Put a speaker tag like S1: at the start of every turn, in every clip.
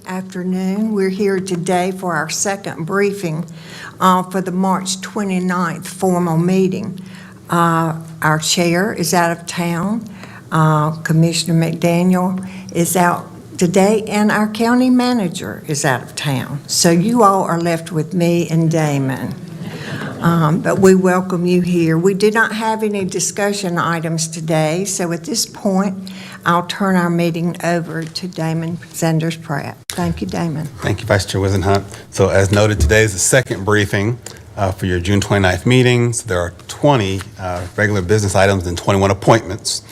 S1: afternoon. We're here today for our second briefing for the March 29th formal meeting. Our chair is out of town. Commissioner McDaniel is out today, and our county manager is out of town. So you all are left with me and Damon. But we welcome you here. We did not have any discussion items today, so at this point, I'll turn our meeting over to Damon Sanders Pratt. Thank you, Damon.
S2: Thank you, Vice Chair Wisenhunt. So as noted, today is the second briefing for your June 29th meeting. So there are 20 regular business items and 21 appointments.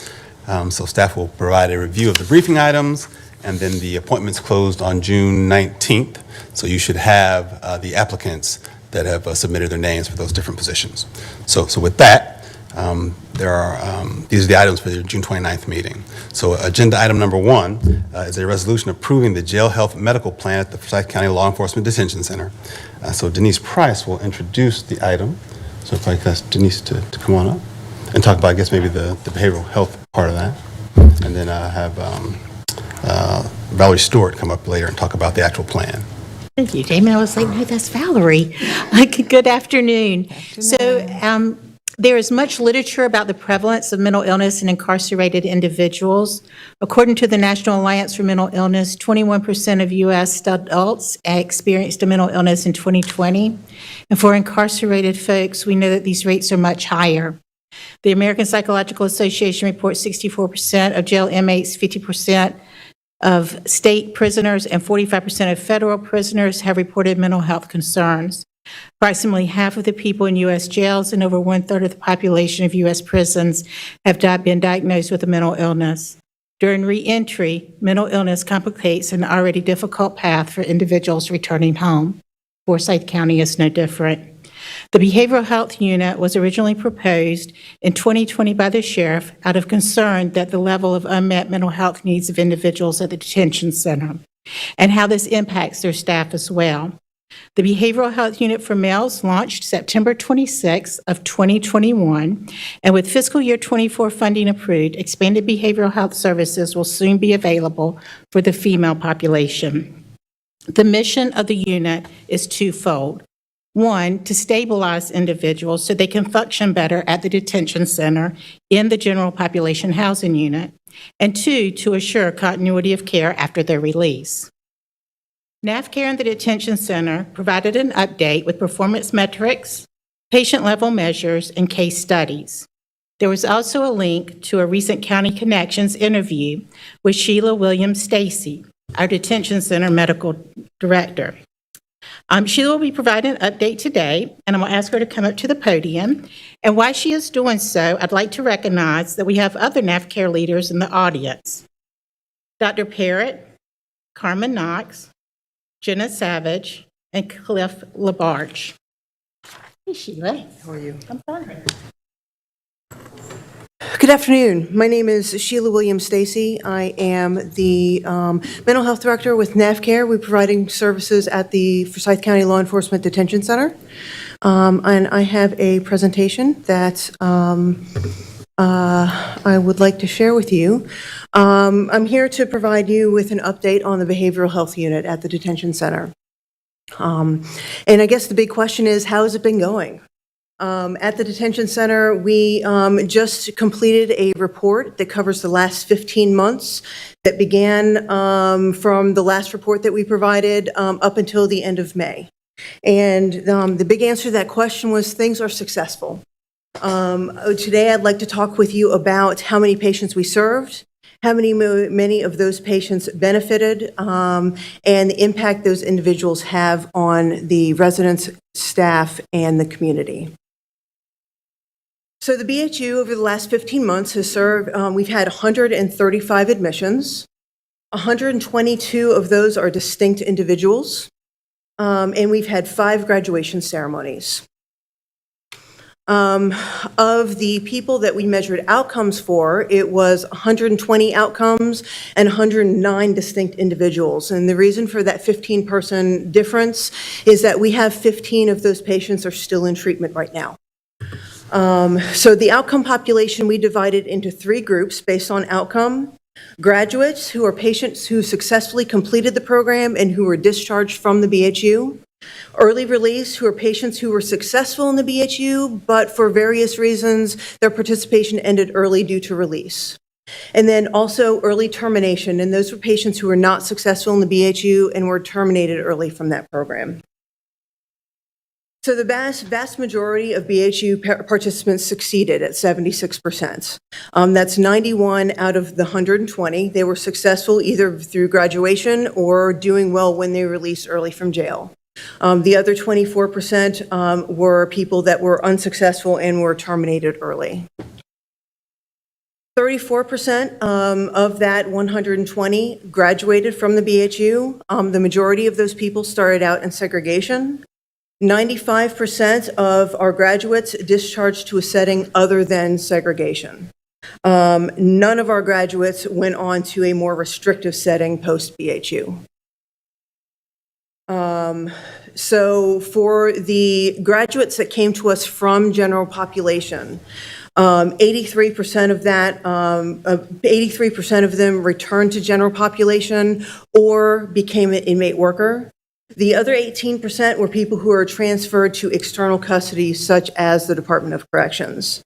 S2: So staff will provide a review of the briefing items, and then the appointments closed on June 19th. So you should have the applicants that have submitted their names for those different positions. So with that, these are the items for the June 29th meeting. So agenda item number 1 is a resolution approving the jail health medical plan at the Forsyth County Law Enforcement Detention Center. So Denise Price will introduce the item. So if I could ask Denise to come on up and talk about, I guess, maybe the behavioral health part of that. And then have Valerie Stewart come up later and talk about the actual plan.
S3: Thank you, Damon. I was like, no, that's Valerie. Good afternoon. So there is much literature about the prevalence of mental illness in incarcerated individuals. According to the National Alliance for Mental Illness, 21% of U.S. adults experienced a mental illness in 2020. And for incarcerated folks, we know that these rates are much higher. The American Psychological Association reports 64% of jail inmates, 50% of state prisoners, and 45% of federal prisoners have reported mental health concerns. Approximately half of the people in U.S. jails and over 1/3 of the population of U.S. prisons have been diagnosed with a mental illness. During reentry, mental illness complicates an already difficult path for individuals returning home. Forsyth County is no different. The Behavioral Health Unit was originally proposed in 2020 by the sheriff out of concern that the level of unmet mental health needs of individuals at the detention center and how this impacts their staff as well. The Behavioral Health Unit for Males launched September 26 of 2021, and with fiscal year 24 funding approved, expanded behavioral health services will soon be available for the female population. The mission of the unit is twofold. One, to stabilize individuals so they can function better at the detention center in the general population housing unit, and two, to assure continuity of care after their release. NAFCARE in the detention center provided an update with performance metrics, patient-level measures, and case studies. There was also a link to a recent County Connections interview with Sheila Williams Stacy, our detention center medical director. Sheila will be providing an update today, and I'm going to ask her to come up to the podium. And while she is doing so, I'd like to recognize that we have other NAFCARE leaders in the audience. Dr. Parrott, Carmen Knox, Jenna Savage, and Cliff LaBarge. Hey, Sheila.
S4: How are you?
S3: I'm fine.
S4: Good afternoon. My name is Sheila Williams Stacy. I am the mental health director with NAFCARE. We're providing services at the Forsyth County Law Enforcement Detention Center. And I have a presentation that I would like to share with you. I'm here to provide you with an update on the behavioral health unit at the detention center. And I guess the big question is, how has it been going? At the detention center, we just completed a report that covers the last 15 months that began from the last report that we provided up until the end of May. And the big answer to that question was things are successful. Today, I'd like to talk with you about how many patients we served, how many of those patients benefited, and the impact those individuals have on the residents, staff, and the community. So the BHU over the last 15 months has served, we've had 135 admissions. 122 of those are distinct individuals, and we've had 5 graduation ceremonies. Of the people that we measured outcomes for, it was 120 outcomes and 109 distinct individuals. And the reason for that 15-person difference is that we have 15 of those patients are still in treatment right now. So the outcome population we divided into 3 groups based on outcome. Graduates who are patients who successfully completed the program and who were discharged from the BHU. Early release, who are patients who were successful in the BHU, but for various reasons, their participation ended early due to release. And then also early termination, and those were patients who were not successful in the BHU and were terminated early from that program. So the vast majority of BHU participants succeeded at 76%. That's 91 out of the 120. They were successful either through graduation or doing well when they released early from jail. The other 24% were people that were unsuccessful and were terminated early. 34% of that 120 graduated from the BHU. The majority of those people started out in segregation. 95% of our graduates discharged to a setting other than segregation. None of our graduates went on to a more restrictive setting post-BHU. So for the graduates that came to us from general population, 83% of that, 83% of them returned to general population or became an inmate worker. The other 18% were people who are transferred to external custody, such as the Department of Corrections.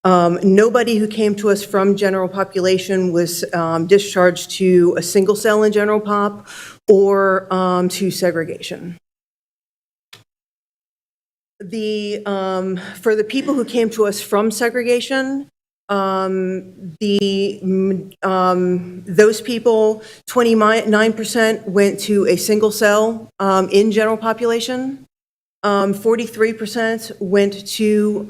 S4: Nobody who came to us from general population was discharged to a single cell in general pop or to segregation. For the people who came to us from segregation, those people, 29% went to a single cell in general population. 43% went to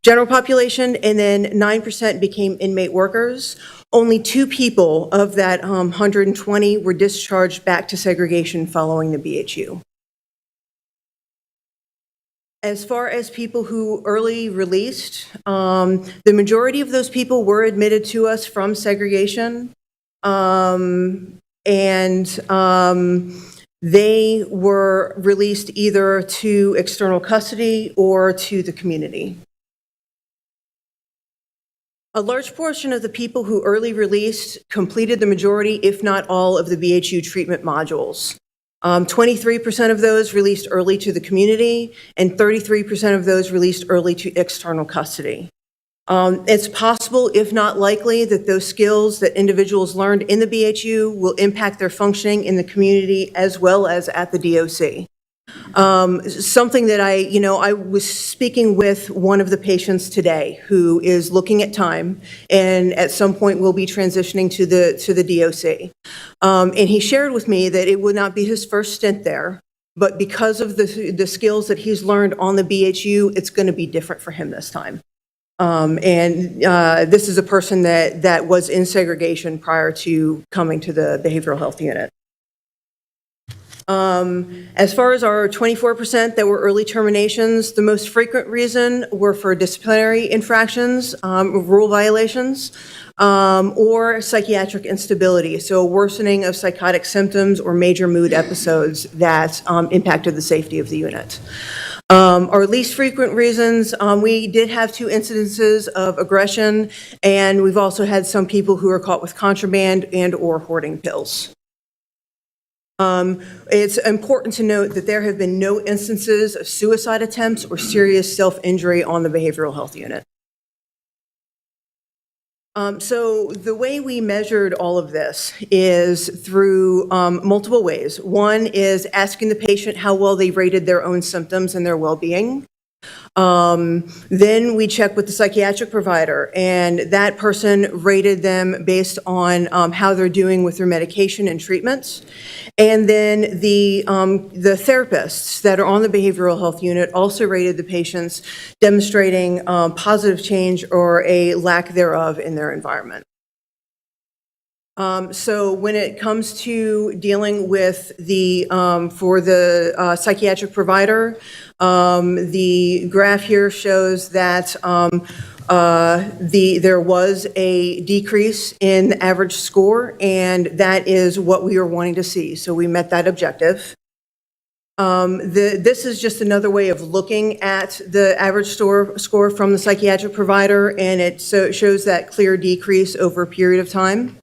S4: general population, and then 9% became inmate workers. Only 2 people of that 120 were discharged back to segregation following the BHU. As far as people who early released, the majority of those people were admitted to us from segregation, they were released either to external custody or to the community. A large portion of the people who early released completed the majority, if not all, of the BHU treatment modules. 23% of those released early to the community, and 33% of those released early to external custody. It's possible, if not likely, that those skills that individuals learned in the BHU will impact their functioning in the community as well as at the DOC. Something that I was speaking with one of the patients today who is looking at time and at some point will be transitioning to the DOC. And he shared with me that it would not be his first stint there, but because of the skills that he's learned on the BHU, it's going to be different for him this time. This is a person that was in segregation prior to coming to the behavioral health unit. As far as our 24% that were early terminations, the most frequent reason were for disciplinary infractions, rule violations, or psychiatric instability, so a worsening of psychotic symptoms or major mood episodes that impacted the safety of the unit. Our least frequent reasons, we did have 2 incidences of aggression, and we've also had some people who are caught with contraband and or hoarding pills. It's important to note that there have been no instances of suicide attempts or serious self-injury on the behavioral health unit. So the way we measured all of this is through multiple ways. One is asking the patient how well they rated their own symptoms and their well-being. Then we check with the psychiatric provider, and that person rated them based on how they're doing with their medication and treatments. And then the therapists that are on the behavioral health unit also rated the patients, demonstrating positive change or a lack thereof in their environment. So when it comes to dealing with for the psychiatric provider, the graph here shows that there was a decrease in the average score, and that is what we were wanting to see. So we met that objective. This is just another way of looking at the average score from the psychiatric provider, and it shows that clear decrease over a period of time.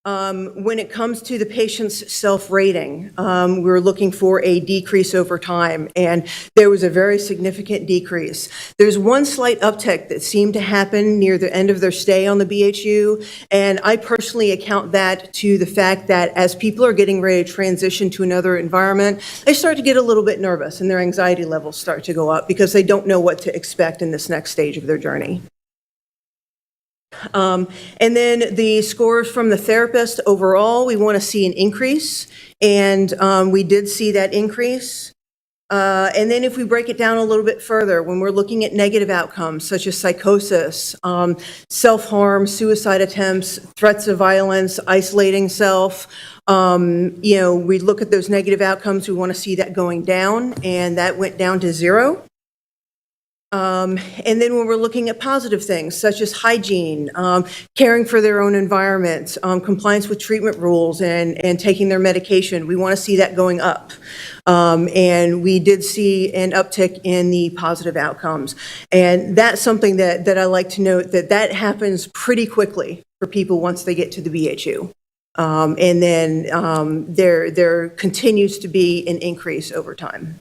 S4: When it comes to the patient's self-rating, we're looking for a decrease over time, and there was a very significant decrease. There's one slight uptick that seemed to happen near the end of their stay on the BHU, and I personally account that to the fact that as people are getting ready to transition to another environment, they start to get a little bit nervous, and their anxiety levels start to go up because they don't know what to expect in this next stage of their journey. And then the scores from the therapist overall, we want to see an increase, and we did see that increase. And then if we break it down a little bit further, when we're looking at negative outcomes such as psychosis, self-harm, suicide attempts, threats of violence, isolating self, we look at those negative outcomes, we want to see that going down, and that went down to 0. And then when we're looking at positive things such as hygiene, caring for their own environment, compliance with treatment rules, and taking their medication, we want to see that going up. And we did see an uptick in the positive outcomes. And that's something that I like to note, that happens pretty quickly for people once they get to the BHU. And then there continues to be an increase over time.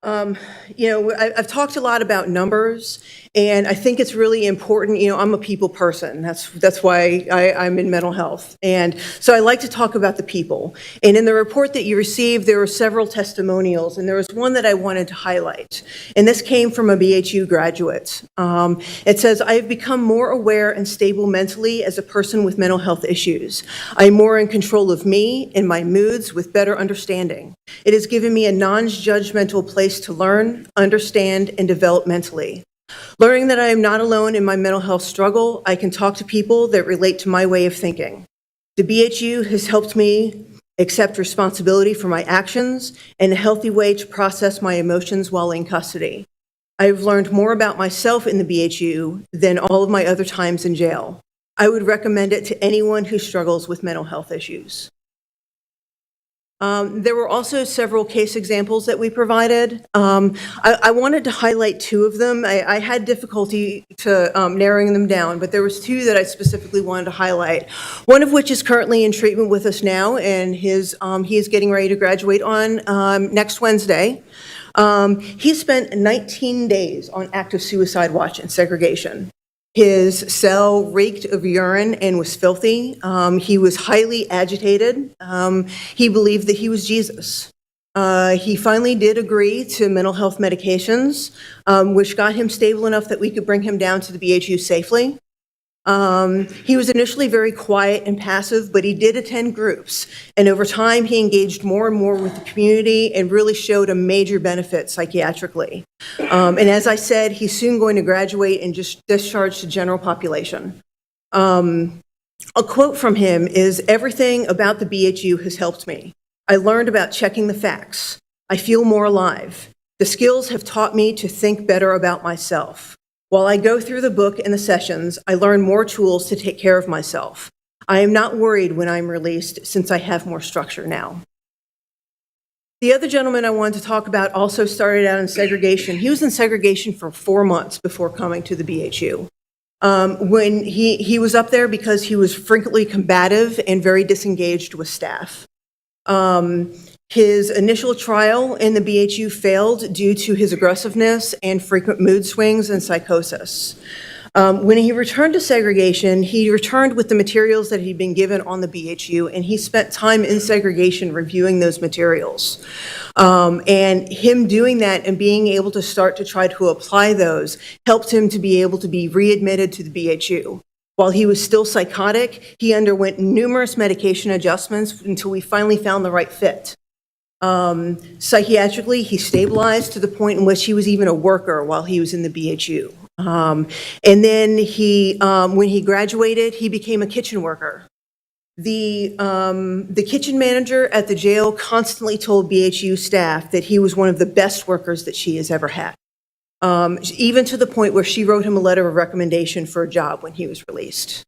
S4: I've talked a lot about numbers, and I think it's really important. I'm a people person. That's why I'm in mental health. And so I like to talk about the people. And in the report that you received, there were several testimonials, and there was one that I wanted to highlight. And this came from a BHU graduate. It says, "I have become more aware and stable mentally as a person with mental health issues. I am more in control of me and my moods with better understanding. It has given me a non-judgmental place to learn, understand, and develop mentally. Learning that I am not alone in my mental health struggle, I can talk to people that relate to my way of thinking. The BHU has helped me accept responsibility for my actions and a healthy way to process my emotions while in custody. I have learned more about myself in the BHU than all of my other times in jail. I would recommend it to anyone who struggles with mental health issues." There were also several case examples that we provided. I wanted to highlight 2 of them. I had difficulty to narrowing them down, but there was 2 that I specifically wanted to highlight. One of which is currently in treatment with us now, and he is getting ready to graduate on next Wednesday. He spent 19 days on active suicide watch and segregation. His cell reeked of urine and was filthy. He was highly agitated. He believed that he was Jesus. He finally did agree to mental health medications, which got him stable enough that we could bring him down to the BHU safely. He was initially very quiet and passive, but he did attend groups. And over time, he engaged more and more with the community and really showed a major benefit psychiatrically. And as I said, he's soon going to graduate and just discharge to general population. A quote from him is, "Everything about the BHU has helped me. I learned about checking the facts. I feel more alive. The skills have taught me to think better about myself. While I go through the book and the sessions, I learn more tools to take care of myself. I am not worried when I'm released since I have more structure now." The other gentleman I wanted to talk about also started out in segregation. He was in segregation for 4 months before coming to the BHU. When he was up there because he was frequently combative and very disengaged with staff. His initial trial in the BHU failed due to his aggressiveness and frequent mood swings and psychosis. When he returned to segregation, he returned with the materials that he'd been given on the BHU, and he spent time in segregation reviewing those materials. And him doing that and being able to start to try to apply those helped him to be able to be readmitted to the BHU. While he was still psychotic, he underwent numerous medication adjustments until we finally found the right fit. Psychiatrically, he stabilized to the point in which he was even a worker while he was in the BHU. And then when he graduated, he became a kitchen worker. The kitchen manager at the jail constantly told BHU staff that he was one of the best workers that she has ever had. Even to the point where she wrote him a letter of recommendation for a job when he was released.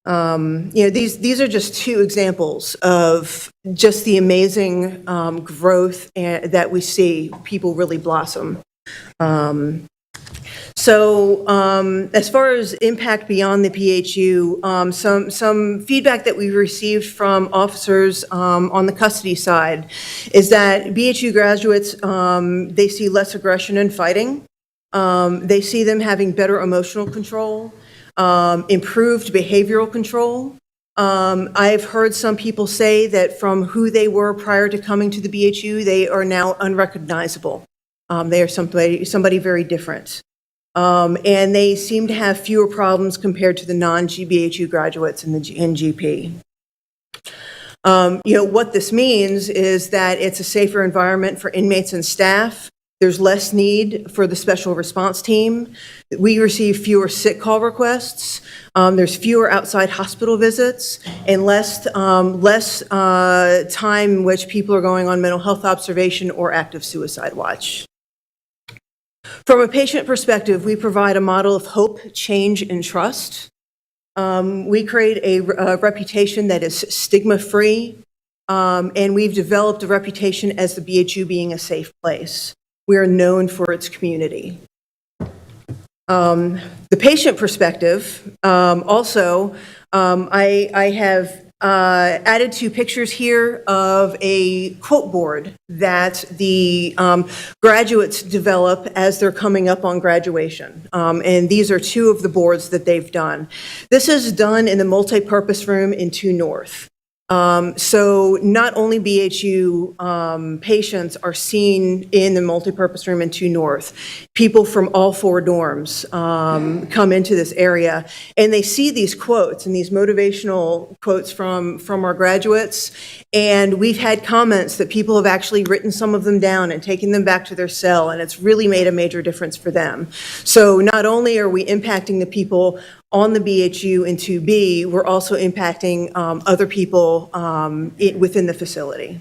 S4: These are just 2 examples of just the amazing growth that we see people really blossom. So as far as impact beyond the PHU, some feedback that we received from officers on the custody side is that BHU graduates, they see less aggression and fighting. They see them having better emotional control, improved behavioral control. I've heard some people say that from who they were prior to coming to the BHU, they are now unrecognizable. They are somebody very different. And they seem to have fewer problems compared to the non-GBHU graduates in GP. What this means is that it's a safer environment for inmates and staff. There's less need for the special response team. We receive fewer sick call requests. There's fewer outside hospital visits and less time in which people are going on mental health observation or active suicide watch. From a patient perspective, we provide a model of hope, change, and trust. We create a reputation that is stigma-free, and we've developed a reputation as the BHU being a safe place. We are known for its community. The patient perspective, also, I have added 2 pictures here of a quote board that the graduates develop as they're coming up on graduation. And these are 2 of the boards that they've done. This is done in the multipurpose room in 2 North. So not only BHU patients are seen in the multipurpose room in 2 North, people from all 4 dorms come into this area, and they see these quotes and these motivational quotes from our graduates, and we've had comments that people have actually written some of them down and taken them back to their cell, and it's really made a major difference for them. So not only are we impacting the people on the BHU in 2B, we're also impacting other people within the facility.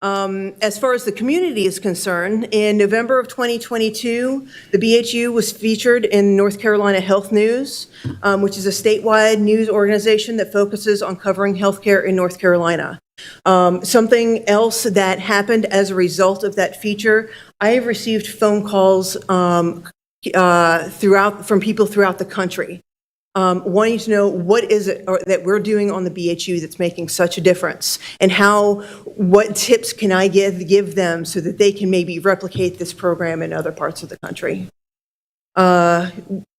S4: As far as the community is concerned, in November of 2022, the BHU was featured in North Carolina Health News, which is a statewide news organization that focuses on covering healthcare in North Carolina. Something else that happened as a result of that feature, I have received phone calls from people throughout the country, wanting to know what is it that we're doing on the BHU that's making such a difference, and what tips can I give them so that they can maybe replicate this program in other parts of the country. I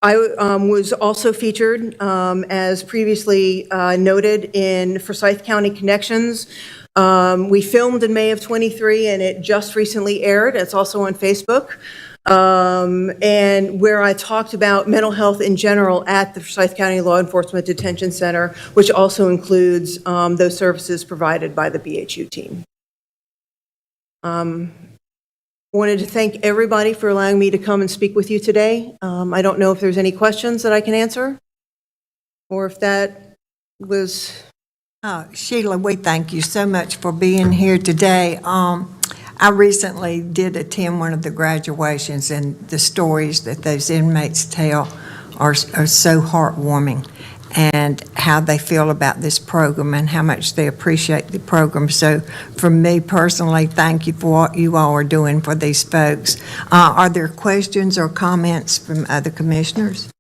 S4: was also featured, as previously noted, in Forsyth County Connections. We filmed in May of 23, and it just recently aired. It's also on Facebook. And where I talked about mental health in general at the Forsyth County Law Enforcement Detention Center, which also includes those services provided by the BHU team. Wanted to thank everybody for allowing me to come and speak with you today. I don't know if there's any questions that I can answer, or if that was...
S1: Sheila, we thank you so much for being here today. I recently did attend one of the graduations, and the stories that those inmates tell are so heartwarming, and how they feel about this program and how much they appreciate the program. So for me personally, thank you for what you all are doing for these folks. Are there questions or comments from other commissioners?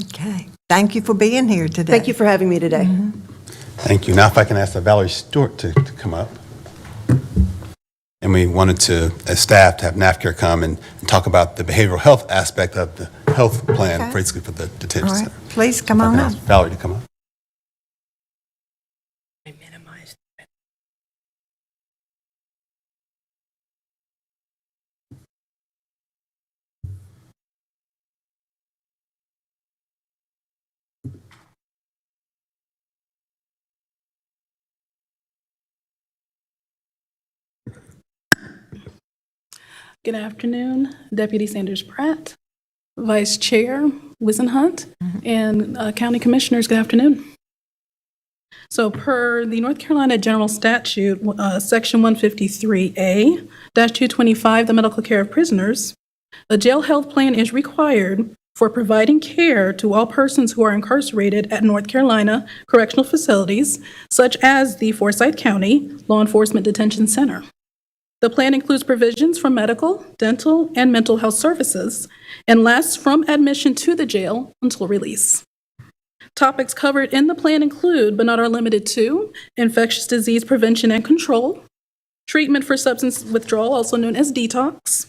S1: Okay. Thank you for being here today.
S4: Thank you for having me today.
S1: Mm-hmm.
S2: Thank you. Now, if I can ask Valerie Stewart to come up. And we wanted to, as staff, to have NAFCARE come and talk about the behavioral health aspect of the health plan,
S1: Okay.
S2: basically for the detention
S1: All right.
S2: center.
S1: Please come
S2: If I
S1: on
S2: can
S1: up.
S2: ask Valerie to come up.
S4: I minimized it.
S5: Good afternoon, Deputy Sanders Pratt, Vice Chair Wisenhunt, and County Commissioners, good afternoon. So per the North Carolina General Statute, Section 153A-225, the medical care of prisoners, a jail health plan is required for providing care to all persons who are incarcerated at North Carolina correctional facilities, such as the Forsyth County Law Enforcement Detention Center. The plan includes provisions for medical, dental, and mental health services, and lasts from admission to the jail until release. Topics covered in the plan include, but not are limited to, infectious disease prevention and control, treatment for substance withdrawal, also known as detox,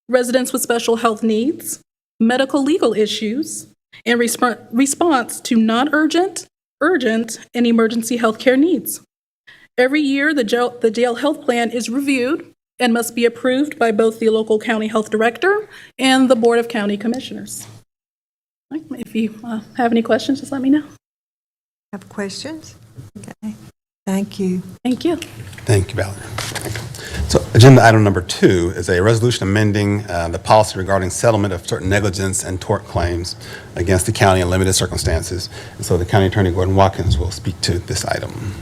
S5: residents with special health needs, medical legal issues, and response to non-urgent, urgent, and emergency healthcare needs. Every year, the jail health plan is reviewed and must be approved by both the local county health director and the Board of County Commissioners. If you have any questions, just let me know.
S1: Have questions? Okay, thank you.
S5: Thank you.
S2: Thank you, Valerie. So agenda item number 2 is a resolution amending the policy regarding settlement of certain negligence and tort claims against the county in limited circumstances. And so the County Attorney Gordon Watkins will speak to this item.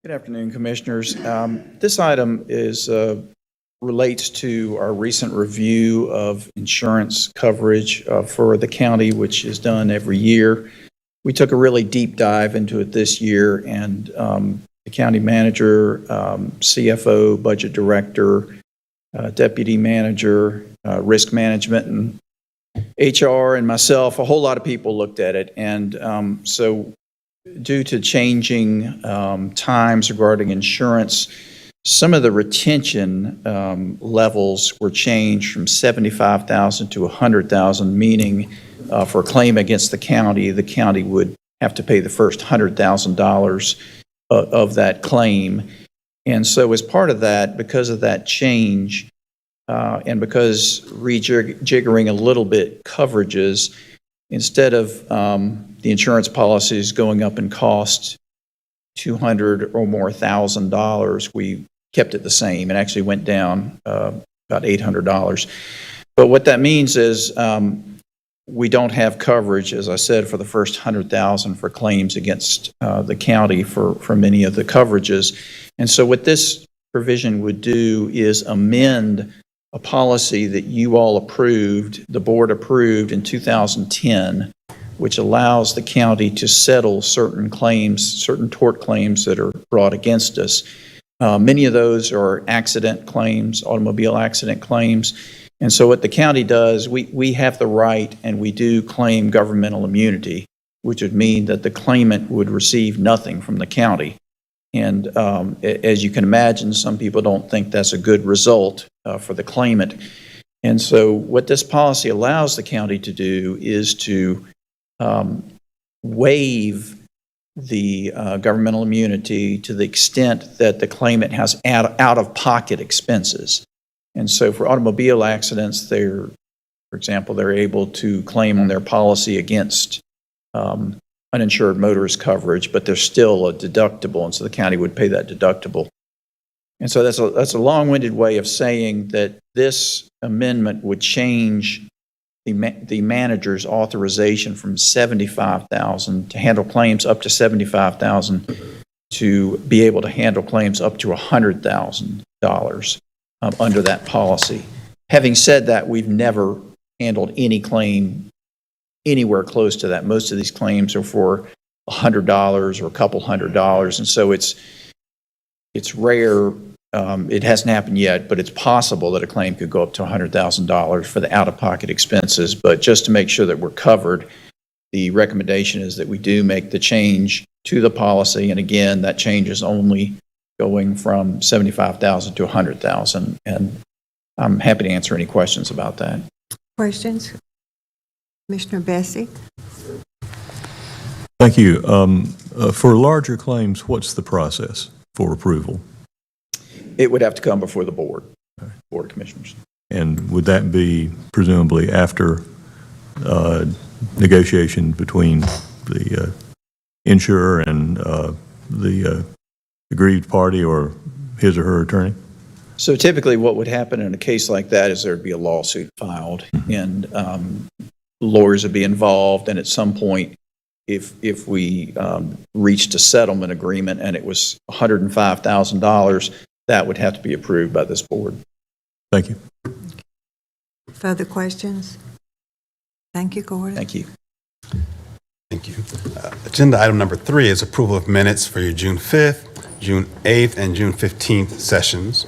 S6: Good afternoon, Commissioners. This item relates to our recent review of insurance coverage for the county, which is done every year. We took a really deep dive into it this year, and the county manager, CFO, budget director, deputy manager, risk management, and HR, and myself, a whole lot of people looked at it. And so due to changing times regarding insurance, some of the retention levels were changed from $75,000 to $100,000, meaning for a claim against the county would have to pay the first $100,000 of that claim. And so as part of that, because of that change, and because rejiggering a little bit coverages, instead of the insurance policies going up in cost $200,000 or more, we kept it the same. It actually went down about $800. But what that means is we don't have coverage, as I said, for the first $100,000 for claims against the county for many of the coverages. And so what this provision would do is amend a policy that you all approved, the board approved in 2010, which allows the county to settle certain claims, certain tort claims that are brought against us. Many of those are accident claims, automobile accident claims. And so what the county does, we have the right, and we do claim governmental immunity, which would mean that the claimant would receive nothing from the county. And as you can imagine, some people don't think that's a good result for the claimant. And so what this policy allows the county to do is to waive the governmental immunity to the extent that the claimant has out-of-pocket expenses. And so for automobile accidents, for example, they're able to claim on their policy against uninsured motorist coverage, but there's still a deductible, and so the county would pay that deductible. And so that's a long-winded way of saying that this amendment would change the manager's authorization from $75,000 to handle claims up to $75,000 to be able to handle claims up to $100,000 under that policy. Having said that, we've never handled any claim anywhere close to that. Most of these claims are for $100 or a couple $100, and so it's rare. It hasn't happened yet, but it's possible that a claim could go up to $100,000 for the out-of-pocket expenses. But just to make sure that we're covered, the recommendation is that we do make the change to the policy. And again, that change is only going from $75,000 to $100,000. And I'm happy to answer any questions about that.
S1: Questions? Commissioner Bessie?
S7: Thank you. For larger claims, what's the process for approval?
S6: It would have to come before the Board of Commissioners.
S7: And would that be presumably after negotiation between the insurer and the aggrieved party or his or her attorney?
S6: So typically what would happen in a case like that is there'd be a lawsuit filed, and lawyers would be involved, and at some point, if we reached a settlement agreement and it was $105,000, that would have to be approved by this board.
S7: Thank you.
S1: Further questions? Thank you, Gordon.
S6: Thank you.
S2: Thank you. Agenda item number 3 is approval of minutes for your June 5th, June 8th, and June 15th sessions.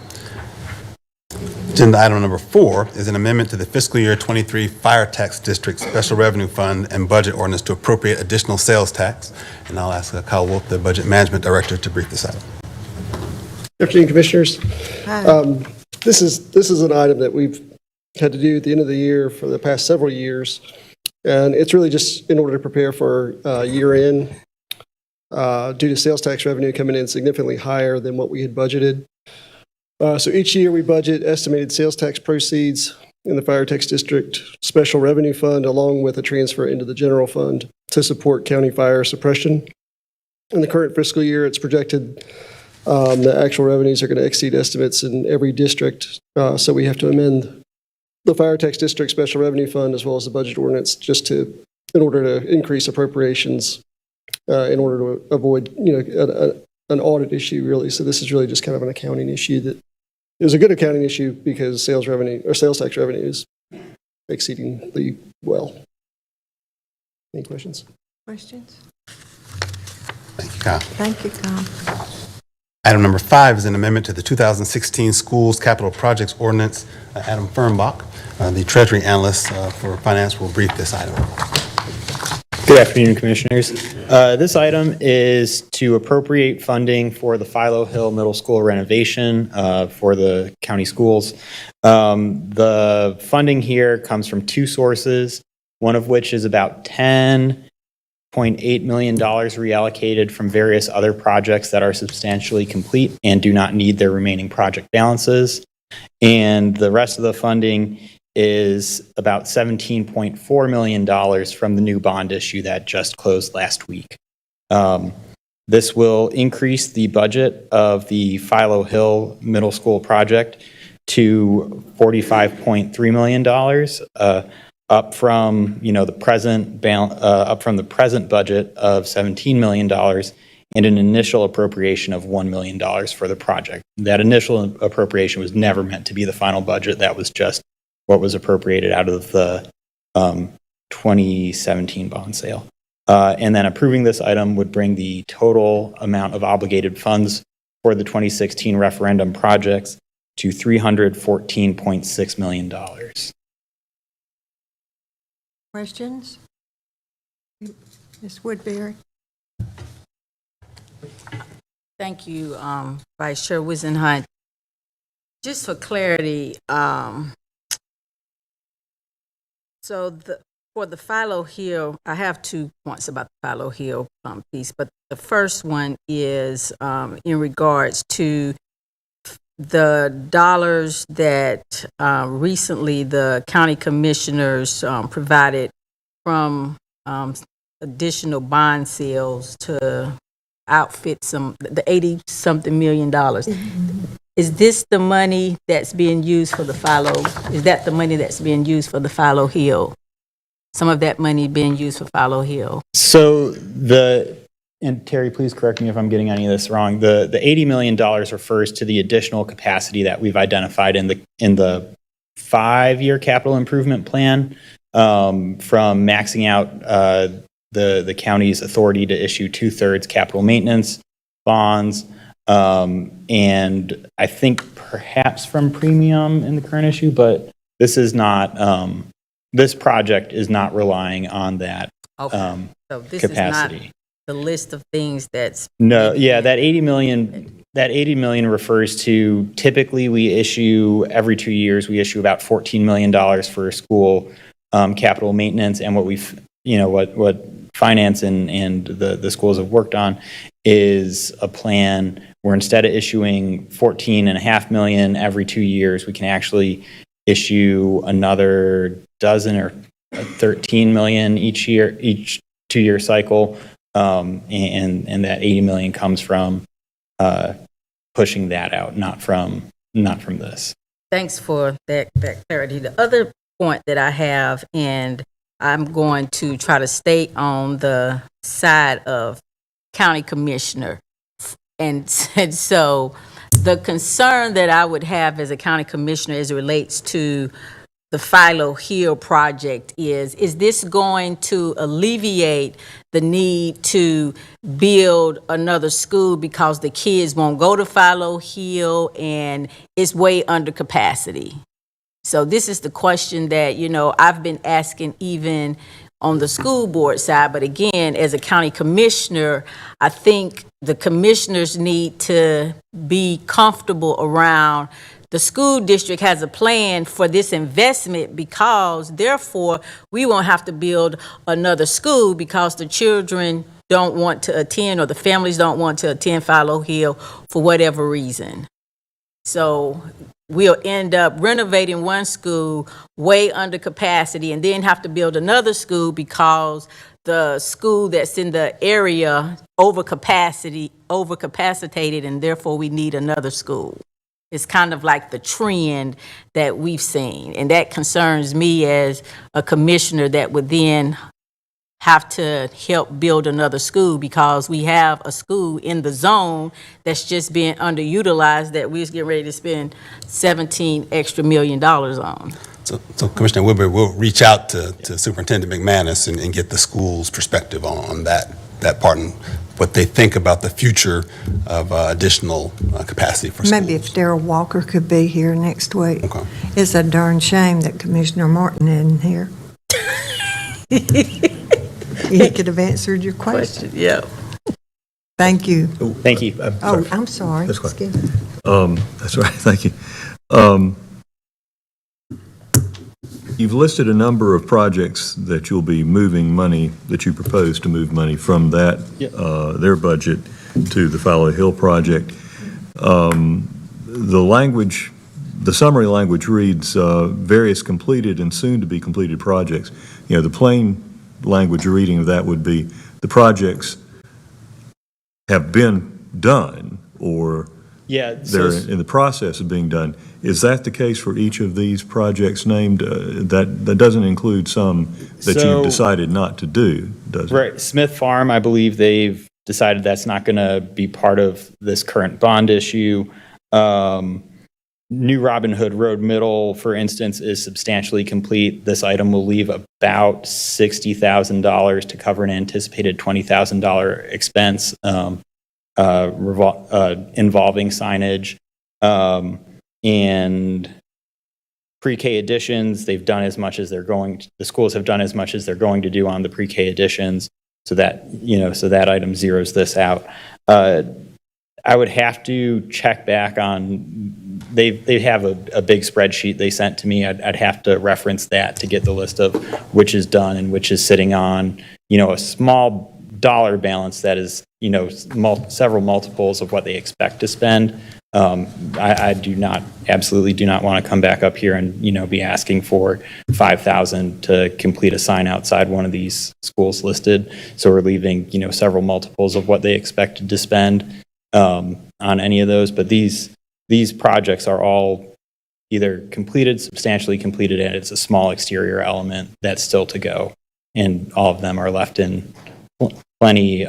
S2: Agenda item number 4 is an amendment to the fiscal year 23 Fire Tax District Special Revenue Fund and Budget Ordinance to appropriate additional sales tax. And I'll ask Kyle Wolf, the Budget Management Director, to brief this item.
S8: Good afternoon, Commissioners. This is an item that we've had to do at the end of the year for the past several years, and it's really just in order to prepare for year end due to sales tax revenue coming in significantly higher than what we had budgeted. So each year we budget estimated sales tax proceeds in the Fire Tax District Special Revenue Fund along with a transfer into the general fund to support county fire suppression. In the current fiscal year, it's projected the actual revenues are going to exceed estimates in every district, so we have to amend the Fire Tax District Special Revenue Fund as well as the budget ordinance in order to increase appropriations in order to avoid an audit issue really. So this is really just kind of an accounting issue that is a good accounting issue because sales tax revenue is exceedingly well. Any questions?
S1: Questions?
S2: Thank you, Kyle.
S1: Thank you, Kyle.
S2: Item number 5 is an amendment to the 2016 Schools Capital Projects Ordinance. Adam Fernbach, the Treasury Analyst for Finance, will brief this item.
S9: Good afternoon, Commissioners. This item is to appropriate funding for the Philo Hill Middle School renovation for the county schools. The funding here comes from 2 sources, one of which is about $10.8 million reallocated from various other projects that are substantially complete and do not need their remaining project balances. And the rest of the funding is about $17.4 million from the new bond issue that just closed last week. This will increase the budget of the Philo Hill Middle School project to $45.3 million, up from the present budget of $17 million and an initial appropriation of $1 million for the project. That initial appropriation was never meant to be the final budget. That was just what was appropriated out of the 2017 bond sale. And then approving this item would bring the total amount of obligated funds for the 2016 referendum projects to $314.6 million.
S1: Questions? Ms. Woodbury?
S10: Thank you, Vice Chair Wizenhunt. Just for clarity, for the Philo Hill, I have 2 points about the Philo Hill piece, but the first one is in regards to the dollars that recently the county commissioners provided from additional bond sales to outfit the 80-something million dollars. Is this the money that's being used for the Philo? Is that the money that's being used for the Philo Hill? Some of that money being used for Philo Hill?
S9: So and Terry, please correct me if I'm getting any of this wrong. The $80 million refers to the additional capacity that we've identified in the 5-year capital improvement plan, from maxing out the county's authority to issue 2/3 capital maintenance bonds, and I think perhaps from premium in the current issue, but this is not. This project is not relying on that
S10: Okay. So this
S9: capacity.
S10: is not the list of things that's...
S9: No, yeah, that 80 million refers to, typically we issue every 2 years, we issue about $14 million for school capital maintenance, and what finance and the schools have worked on is a plan where instead of issuing $14.5 million every 2 years, we can actually issue another dozen or 13 million each 2-year cycle, and that 80 million comes from pushing that out, not from this.
S10: Thanks for that clarity. The other point that I have, and I'm going to try to stay on the side of county commissioner, and so the concern that I would have as a county commissioner as it relates to the Philo Hill project is this going to alleviate the need to build another school because the kids won't go to Philo Hill and it's way under capacity? So this is the question that, I've been asking even on the school board side, but again, as a county commissioner, I think the commissioners need to be comfortable around the school district has a plan for this investment, because therefore we won't have to build another school because the children don't want to attend or the families don't want to attend Philo Hill for whatever reason. So we'll end up renovating one school way under capacity and then have to build another school because the school that's in the area overcapacitated, and therefore we need another school. It's kind of like the trend that we've seen, and that concerns me as a commissioner that would then have to help build another school because we have a school in the zone that's just being underutilized that we're getting ready to spend $17 extra million on.
S2: So Commissioner Woodbury, we'll reach out to Superintendent McManus and get the school's perspective on that part and what they think about the future of additional capacity for schools.
S1: Maybe if Darrell Walker could be here next week.
S2: Okay.
S1: It's a darn shame that Commissioner Martin isn't here. He could have answered your question.
S10: Yeah.
S1: Thank you.
S9: Thank you.
S1: Oh, I'm sorry.
S7: That's fine.
S1: Excuse me.
S7: That's right, thank you. You've listed a number of projects that you'll be moving money, that you propose to move money from that, their budget to the Philo Hill project. The language, the summary language reads, various completed and soon-to-be completed projects. The plain language reading of that would be the projects have been done or they're in the process of being done. Is that the case for each of these projects named? That doesn't include some that you've decided not to do, does it?
S9: Right. Smith Farm, I believe they've decided that's not going to be part of this current bond issue. New Robin Hood Road Middle, for instance, is substantially complete. This item will leave about $60,000 to cover an anticipated $20,000 expense involving signage. And pre-K additions, they've done as much as the schools have done as much as they're going to do on the pre-K additions. So that, so that item zeroes this out. I would have to check back on, they have a big spreadsheet they sent to me. I'd have to reference that to get the list of which is done and which is sitting on, a small dollar balance that is, several multiples of what they expect to spend. I absolutely do not want to come back up here and, be asking for $5,000 to complete a sign outside one of these schools listed. So we're leaving, several multiples of what they expected to spend on any of those. But these projects are all either completed, substantially completed, and it's a small exterior element that's still to go. And all of them are left in plenty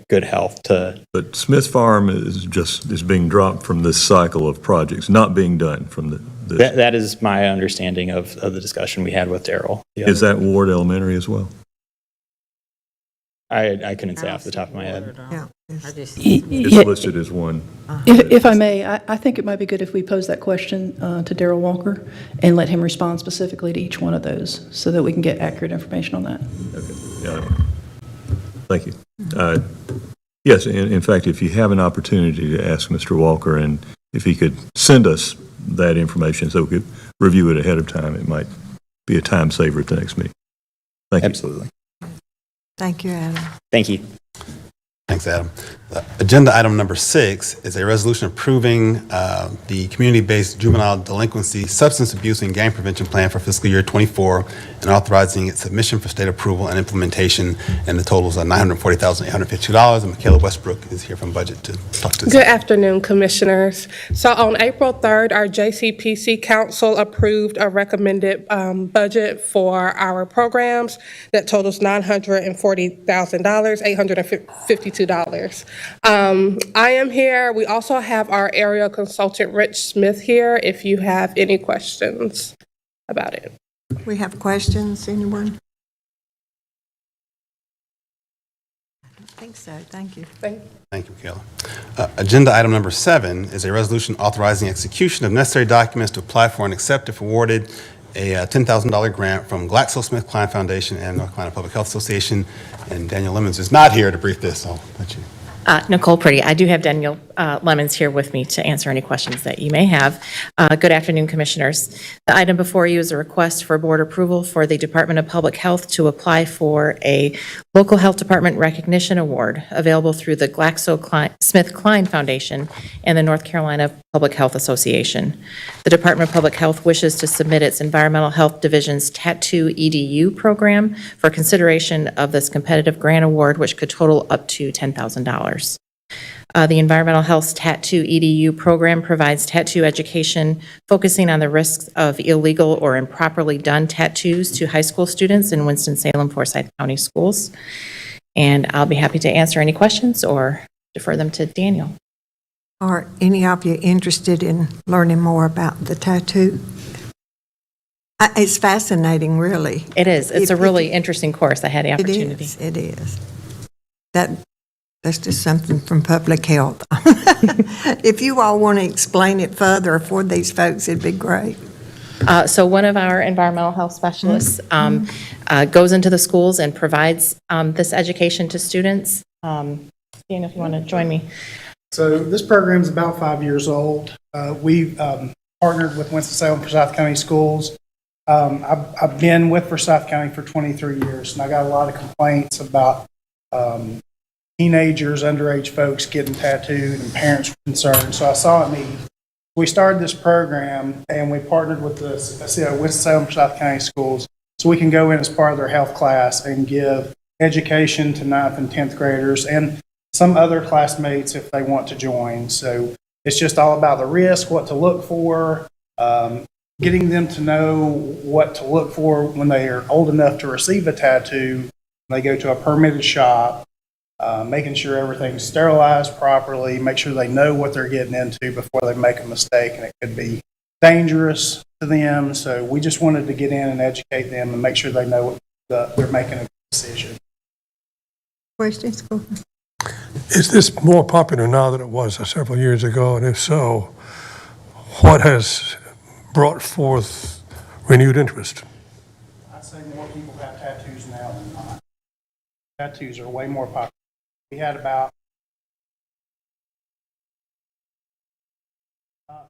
S9: good health to.
S7: But Smith Farm is being dropped from this cycle of projects, not being done from this.
S9: That is my understanding of the discussion we had with Darrell.
S7: Is that Ward Elementary as well?
S9: I couldn't say off the top of my head.
S1: Yeah.
S7: It's listed as one.
S11: If I may, I think it might be good if we pose that question to Darrell Walker and let him respond specifically to each one of those so that we can get accurate information on that.
S7: Okay. Yeah. Thank you. Yes, in fact, if you have an opportunity to ask Mr. Walker, and if he could send us that information so we could review it ahead of time, it might be a time saver at the next meeting. Thank you.
S9: Absolutely.
S1: Thank you, Adam.
S9: Thank you.
S2: Thanks, Adam. Agenda item number 6 is a resolution approving the community-based juvenile delinquency, substance abuse, and gang prevention plan for fiscal year '24, and authorizing its submission for state approval and implementation. And the total is $940,852. And Michaela Westbrook is here from Budget to talk to us.
S12: Good afternoon, Commissioners. So on April 3rd, our JCPC Council approved a recommended budget for our programs that totals $940,852. I am here. We also have our area consultant, Rich Smith, here if you have any questions about it.
S1: We have questions, anyone? I don't think so, thank you.
S2: Thank you, Kayla. Agenda item number 7 is a resolution authorizing execution of necessary documents to apply for and accept if awarded a $10,000 grant from GlaxoSmithKline Foundation and North Carolina Public Health Association. And Daniel Lemons is not here to brief this, so I'll let you.
S13: Nicole Pretty. I do have Daniel Lemons here with me to answer any questions that you may have. Good afternoon, Commissioners. The item before you is a request for board approval for the Department of Public Health to apply for a Local Health Department Recognition Award available through the GlaxoSmithKline Foundation and the North Carolina Public Health Association. The Department of Public Health wishes to submit its Environmental Health Division's Tattoo EDU program for consideration of this competitive grant award, which could total up to $10,000. The Environmental Health's Tattoo EDU program provides tattoo education focusing on the risks of illegal or improperly done tattoos to high school students in Winston-Salem, Forsyth County Schools. And I'll be happy to answer any questions or defer them to Daniel.
S1: Are any of you interested in learning more about the tattoo? It's fascinating, really.
S13: It is. It's a really interesting course. I had the opportunity.
S1: It is. That's just something from public health. If you all want to explain it further for these folks, it'd be great.
S13: So one of our environmental health specialists goes into the schools and provides this education to students. Daniel, if you want to join me.
S14: So this program is about 5 years old. We've partnered with Winston-Salem Forsyth County Schools. I've been with Forsyth County for 23 years, and I got a lot of complaints about teenagers, underage folks getting tattooed, and parents were concerned. So I saw a need. We started this program, and we partnered with the Winston-Salem Forsyth County Schools, so we can go in as part of their health class and give education to 9th and 10th graders and some other classmates if they want to join. So it's just all about the risk, what to look for, getting them to know what to look for when they are old enough to receive a tattoo. They go to a permitted shop, making sure everything's sterilized properly, make sure they know what they're getting into before they make a mistake, and it could be dangerous to them. So we just wanted to get in and educate them and make sure they know they're making a decision.
S1: Questions? Go ahead.
S15: Is this more popular now than it was several years ago? And if so, what has brought forth renewed interest?
S14: I'd say more people have tattoos now than not. Tattoos are way more popular. We had about, I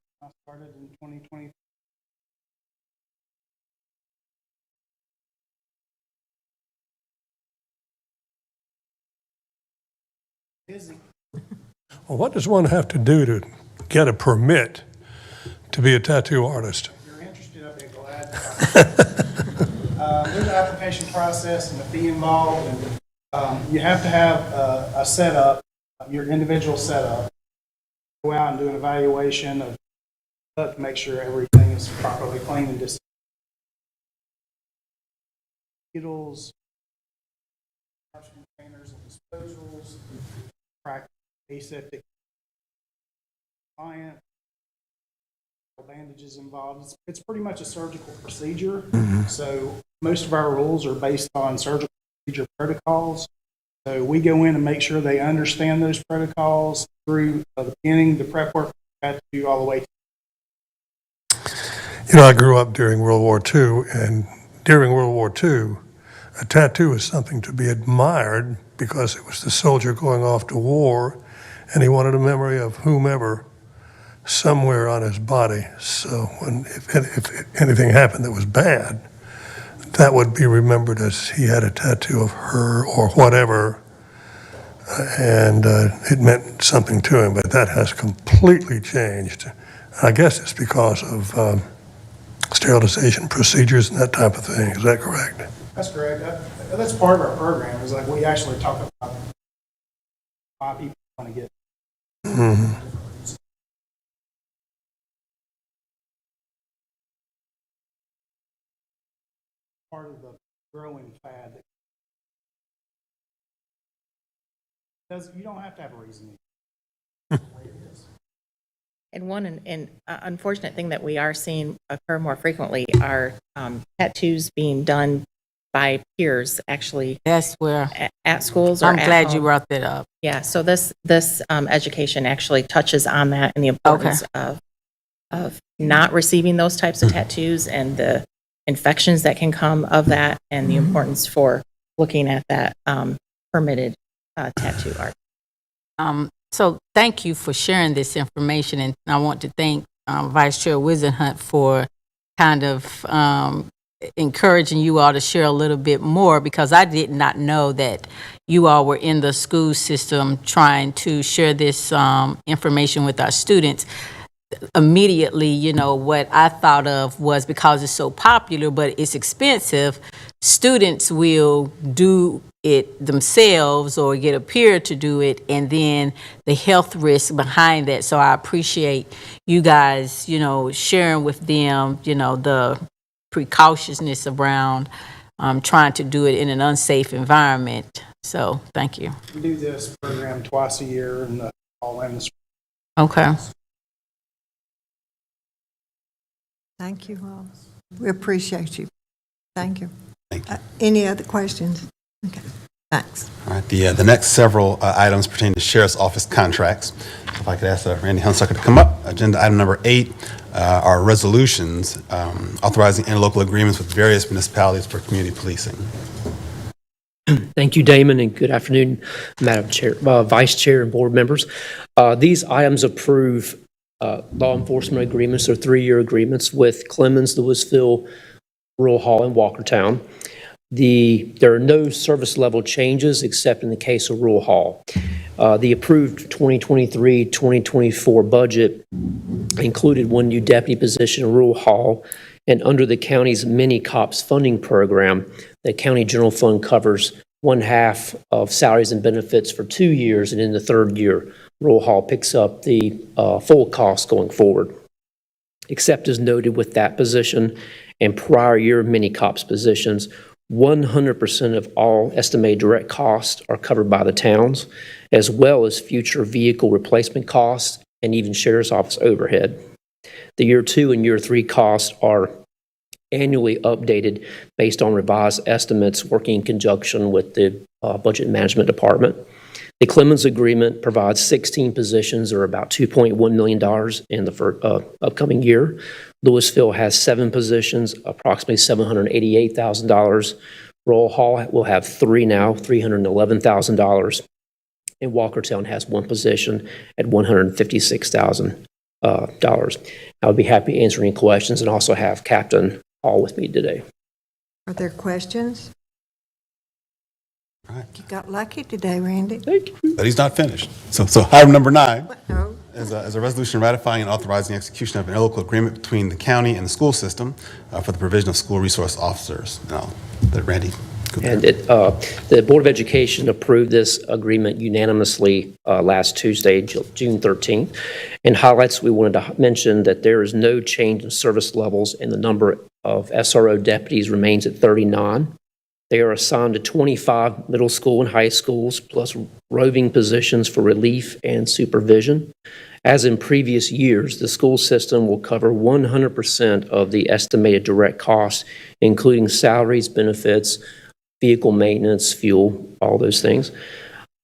S14: started in 2020. Busy.
S15: Well, what does one have to do to get a permit to be a tattoo artist?
S14: If you're interested, I'd be glad to. There's an application process and a fee involved, and you have to have a setup, your individual setup. Go out and do an evaluation of to make sure everything is properly clean and disinfected. Needles, containers and disposals, practice aseptic client, bandages involved. It's pretty much a surgical procedure. So most of our rules are based on surgical procedure protocols. So we go in and make sure they understand those protocols through the beginning, the prep work, to all the way.
S15: You know, I grew up during World War II, and during World War II, a tattoo was something to be admired because it was the soldier going off to war, and he wanted a memory of whomever somewhere on his body. So if anything happened that was bad, that would be remembered as he had a tattoo of her or whatever, and it meant something to him. But that has completely changed. I guess it's because of sterilization procedures and that type of thing. Is that correct?
S14: That's correct. That's part of our program. Is like we actually talk about why people want to get. Part of the growing fad. You don't have to have a reason.
S13: And one unfortunate thing that we are seeing occur more frequently are tattoos being done by peers, actually.
S10: That's where
S13: At schools or
S10: I'm
S13: at
S10: glad you
S13: home.
S10: brought that up.
S13: Yeah, so this education actually touches on that and the importance of not receiving those types of tattoos and the infections that can come of that, and the importance for looking at that permitted tattoo art.
S10: So thank you for sharing this information, and I want to thank Vice Chair Wizenhunt for kind of encouraging you all to share a little bit more, because I did not know that you all were in the school system trying to share this information with our students. Immediately, you know, what I thought of was, because it's so popular but it's expensive, students will do it themselves or get a peer to do it, and then the health risk behind that. So I appreciate you guys, you know, sharing with them, you know, the precautiousness around trying to do it in an unsafe environment. So thank you.
S14: We do this program twice a year in the fall and the spring.
S10: Okay.
S1: Thank you all. We appreciate you. Thank you. Any other questions? Okay, thanks.
S2: All right, the next several items pertain to Sheriff's Office contracts. If I could ask Randy Hunsucker to come up. Agenda item number 8 are resolutions authorizing interlocal agreements with various municipalities for community policing.
S16: Thank you, Damon, and good afternoon, Madam Chair, Vice Chair, and board members. These items approve law enforcement agreements or 3-year agreements with Clemens, Louisville, Rural Hall, and Walkertown. There are no service level changes except in the case of Rural Hall. The approved 2023-2024 budget included 1 new deputy position in Rural Hall, and under the county's mini COPS funding program, the county general fund covers 1/2 of salaries and benefits for 2 years, and in the 3rd year, Rural Hall picks up the full cost going forward. Except as noted with that position and prior year mini COPS positions, 100% of all estimated direct costs are covered by the towns, as well as future vehicle replacement costs and even sheriff's office overhead. The year 2 and year 3 costs are annually updated based on revised estimates, working in conjunction with the Budget Management Department. The Clemens Agreement provides 16 positions, or about $2.1 million in the upcoming year. Louisville has 7 positions, approximately $788,000. Rural Hall will have 3 now, $311,000. And Walkertown has 1 position at $156,000. I would be happy to answer any questions, and also have Captain Hall with me today.
S1: Are there questions?
S2: All right.
S1: You got lucky today, Randy.
S16: Thank you.
S2: But he's not finished. So item number 9
S1: Oh,
S2: is a resolution ratifying and authorizing the execution of an interlocal agreement between the county and the school system for the provision of school resource officers. Now, let Randy go there.
S16: And the Board of Education approved this agreement unanimously last Tuesday, June 13th. And highlights, we wanted to mention that there is no change in service levels, and the number of SRO deputies remains at 39. They are assigned to 25 middle school and high schools, plus roving positions for relief and supervision. As in previous years, the school system will cover 100% of the estimated direct costs, including salaries, benefits, vehicle maintenance, fuel, all those things.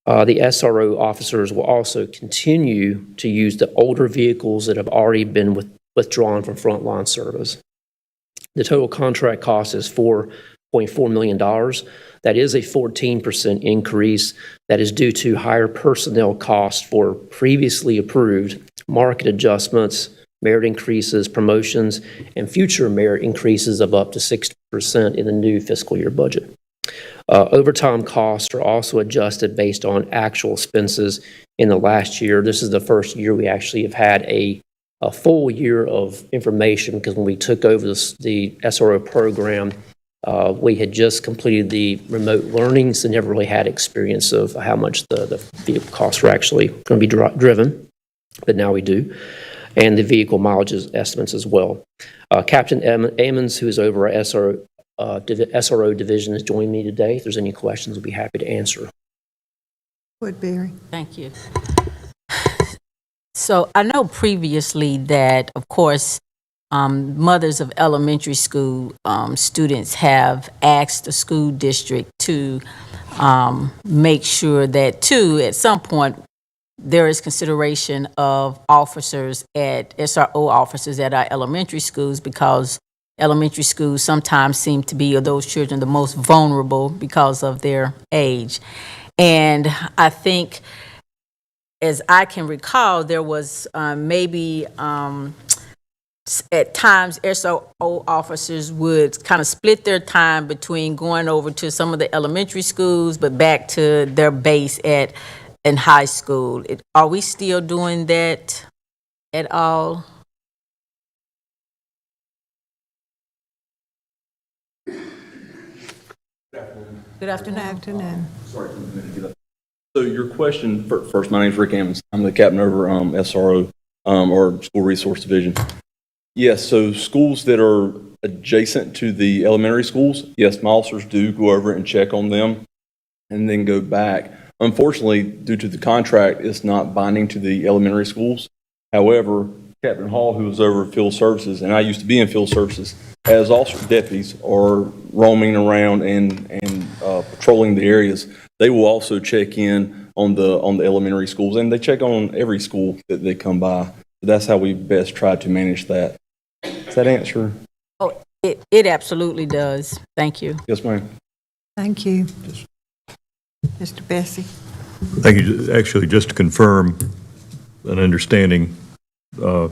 S16: The SRO officers will also continue to use the older vehicles that have already been withdrawn from frontline service. The total contract cost is $4.4 million. That is a 14% increase. That is due to higher personnel costs for previously approved market adjustments, merit increases, promotions, and future merit increases of up to 60% in the new fiscal year budget. Overtime costs are also adjusted based on actual expenses in the last year. This is the first year we actually have had a full year of information, because when we took over the SRO program, we had just completed the remote learning, so never really had experience of how much the vehicle costs were actually going to be driven, but now we do, and the vehicle mileage estimates as well. Captain Ammons, who is over our SRO division, is joining me today. If there's any questions, we'll be happy to answer.
S1: Woodbury.
S10: Thank you. So I know previously that, of course, mothers of elementary school students have asked the school district to make sure that, too, at some point, there is consideration of officers at SRO officers at our elementary schools, because elementary schools sometimes seem to be, of those children, the most vulnerable because of their age. And I think, as I can recall, there was maybe at times SRO officers would kind of split their time between going over to some of the elementary schools, but back to their base in high school. Are we still doing that at all? Good afternoon.
S17: So your question, first, my name is Rick Ammons. I'm the captain over SRO, or School Resource Division. Yes, so schools that are adjacent to the elementary schools, yes, my officers do go over and check on them and then go back. Unfortunately, due to the contract, it's not binding to the elementary schools. However, Captain Hall, who was over field services, and I used to be in field services, as officer deputies are roaming around and patrolling the areas, they will also check in on the elementary schools, and they check on every school that they come by. So that's how we best try to manage that. Does that answer?
S10: Oh, it absolutely does. Thank you.
S17: Yes, ma'am.
S1: Thank you. Mr. Bessie?
S7: Thank you. Actually, just to confirm an understanding, in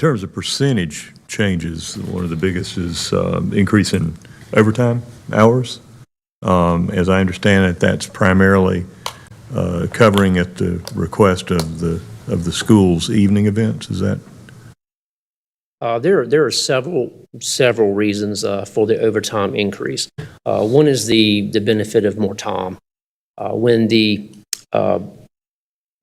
S7: terms of percentage changes, one of the biggest is increase in overtime hours. As I understand it, that's primarily covering at the request of the school's evening events. Is that?
S16: There are several reasons for the overtime increase. One is the benefit of more time. When the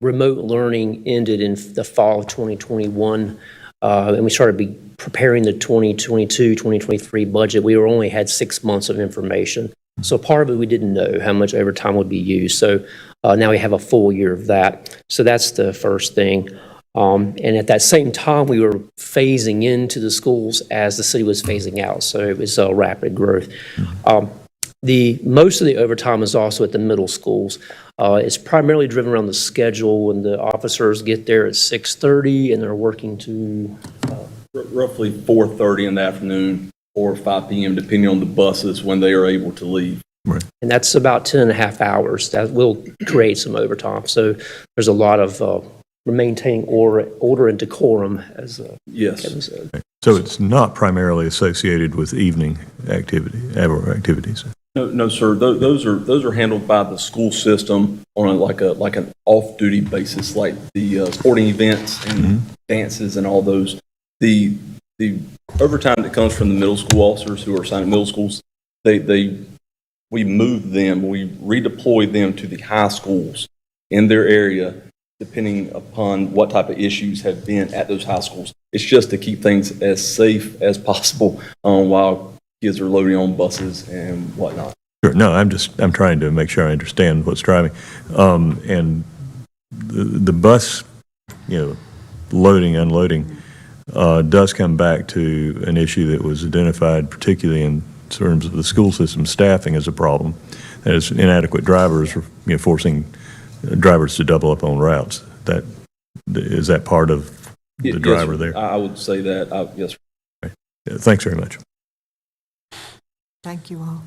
S16: remote learning ended in the fall of 2021, and we started preparing the 2022-2023 budget, we only had 6 months of information. So part of it, we didn't know how much overtime would be used. So now we have a full year of that. So that's the first thing. And at that same time, we were phasing into the schools as the city was phasing out. So it was rapid growth. Most of the overtime is also at the middle schools. It's primarily driven around the schedule when the officers get there at 6:30 and they're working to
S17: Roughly 4:30 in the afternoon or 5 p.m., depending on the buses when they are able to leave.
S7: Right.
S16: And that's about 10 and a half hours. That will create some overtime. So there's a lot of maintaining order and decorum, as Kevin said.
S7: So it's not primarily associated with evening activities.
S17: No, sir. Those are handled by the school system on like an off-duty basis, like the sporting events and dances and all those. The overtime that comes from the middle school officers who are assigned at middle schools, we move them, we redeploy them to the high schools in their area, depending upon what type of issues have been at those high schools. It's just to keep things as safe as possible while kids are loading on buses and whatnot.
S7: Sure. No, I'm trying to make sure I understand what's driving. And the bus, loading, unloading, does come back to an issue that was identified, particularly in terms of the school system staffing, as a problem. That is, inadequate drivers, forcing drivers to double up on routes. Is that part of the driver
S17: Yes,
S7: there?
S17: I would say that. Yes.
S7: Right. Yeah, thanks very much.
S1: Thank you all.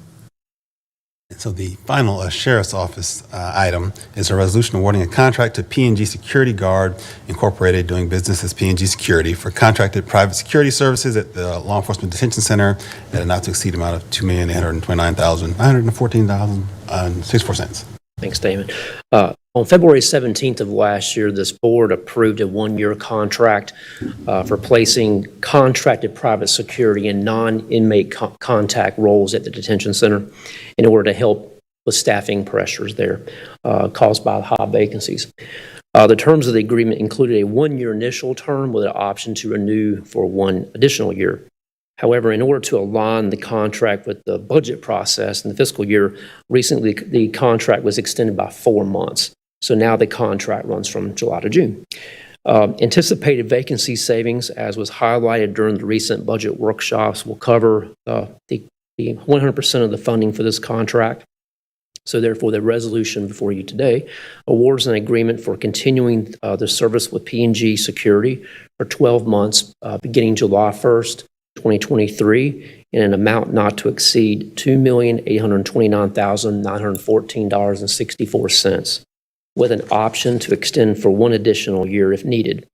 S2: So the final Sheriff's Office item is a resolution awarding a contract to P&G Security Guard Incorporated, doing business as P&G Security, for contracted private security services at the Law Enforcement Detention Center at a not to exceed amount of $2,829,914.64.
S16: Thanks, Damon. On February 17th of last year, this board approved a one-year contract for placing contracted private security and non-inmate contact roles at the detention center in order to help with staffing pressures there caused by the high vacancies. The terms of the agreement included a one-year initial term with an option to renew for one additional year. However, in order to align the contract with the budget process in the fiscal year, recently the contract was extended by 4 months. So now the contract runs from July to June. Anticipated vacancy savings, as was highlighted during the recent budget workshops, will cover the 100% of the funding for this contract. So therefore, the resolution before you today awards an agreement for continuing the service with P&G Security for 12 months, beginning July 1st, 2023, in an amount not to exceed $2,829,914.64, with an option to extend for one additional year if needed.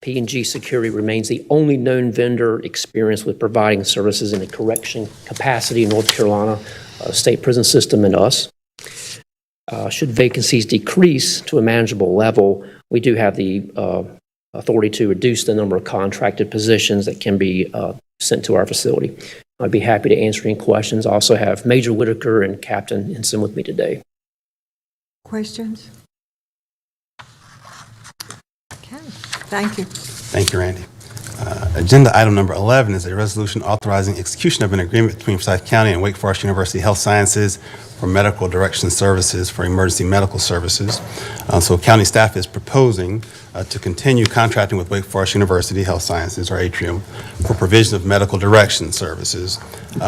S16: P&G Security remains the only known vendor experienced with providing services in a correction capacity in North Carolina state prison system and us. Should vacancies decrease to a manageable level, we do have the authority to reduce the number of contracted positions that can be sent to our facility. I'd be happy to answer any questions. I also have Major Whitaker and Captain Ensign with me today.
S1: Questions? Okay, thank you.
S2: Thank you, Randy. Agenda item number 11 is a resolution authorizing execution of an agreement between Forsyth County and Wake Forest University Health Sciences for medical direction services for emergency medical services. So county staff is proposing to continue contracting with Wake Forest University Health Sciences, or Atrium, for provision of medical direction services.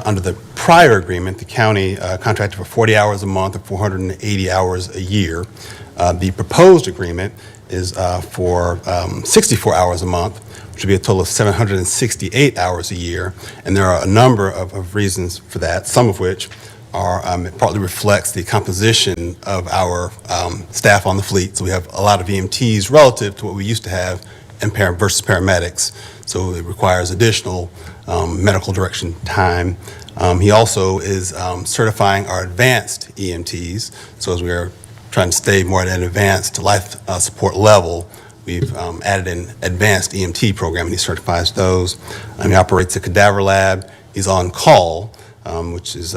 S2: Under the prior agreement, the county contracted for 40 hours a month or 480 hours a year. The proposed agreement is for 64 hours a month, which would be a total of 768 hours a year. And there are a number of reasons for that, some of which are it partly reflects the composition of our staff on the fleet. So we have a lot of EMTs relative to what we used to have in versus paramedics. So it requires additional medical direction time. He also is certifying our advanced EMTs. So as we are trying to stay more at an advanced life support level, we've added an advanced EMT program, and he certifies those. He operates a cadaver lab. He's on call, which is,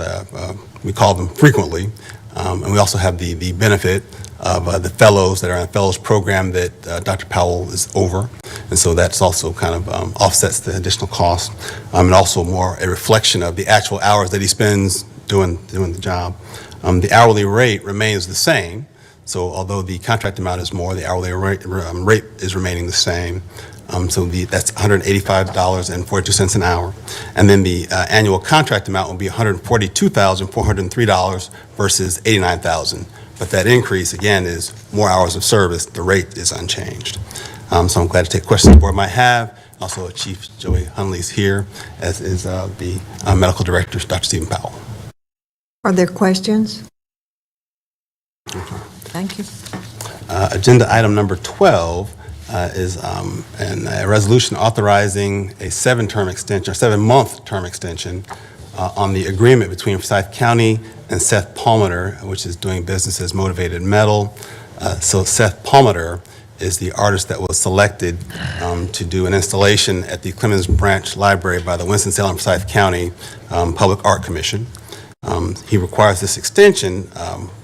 S2: we call them frequently. And we also have the benefit of the fellows that are in a fellows program that Dr. Powell is over. And so that's also kind of offsets the additional cost. And also more a reflection of the actual hours that he spends doing the job. The hourly rate remains the same. So although the contract amount is more, the hourly rate is remaining the same. So that's $185.42 an hour. And then the annual contract amount will be $142,403 versus $89,000. But that increase, again, is more hours of service. The rate is unchanged. So I'm glad to take questions the board might have. Also, Chief Joey Hunley's here, as is the medical director, Dr. Stephen Powell.
S1: Are there questions? Thank you.
S2: Agenda item number 12 is a resolution authorizing a 7-month term extension on the agreement between Forsyth County and Seth Palmater, which is doing business as Motivated Metal. So Seth Palmater is the artist that was selected to do an installation at the Clemens Branch Library by the Winston-Salem Forsyth County Public Art Commission. He requires this extension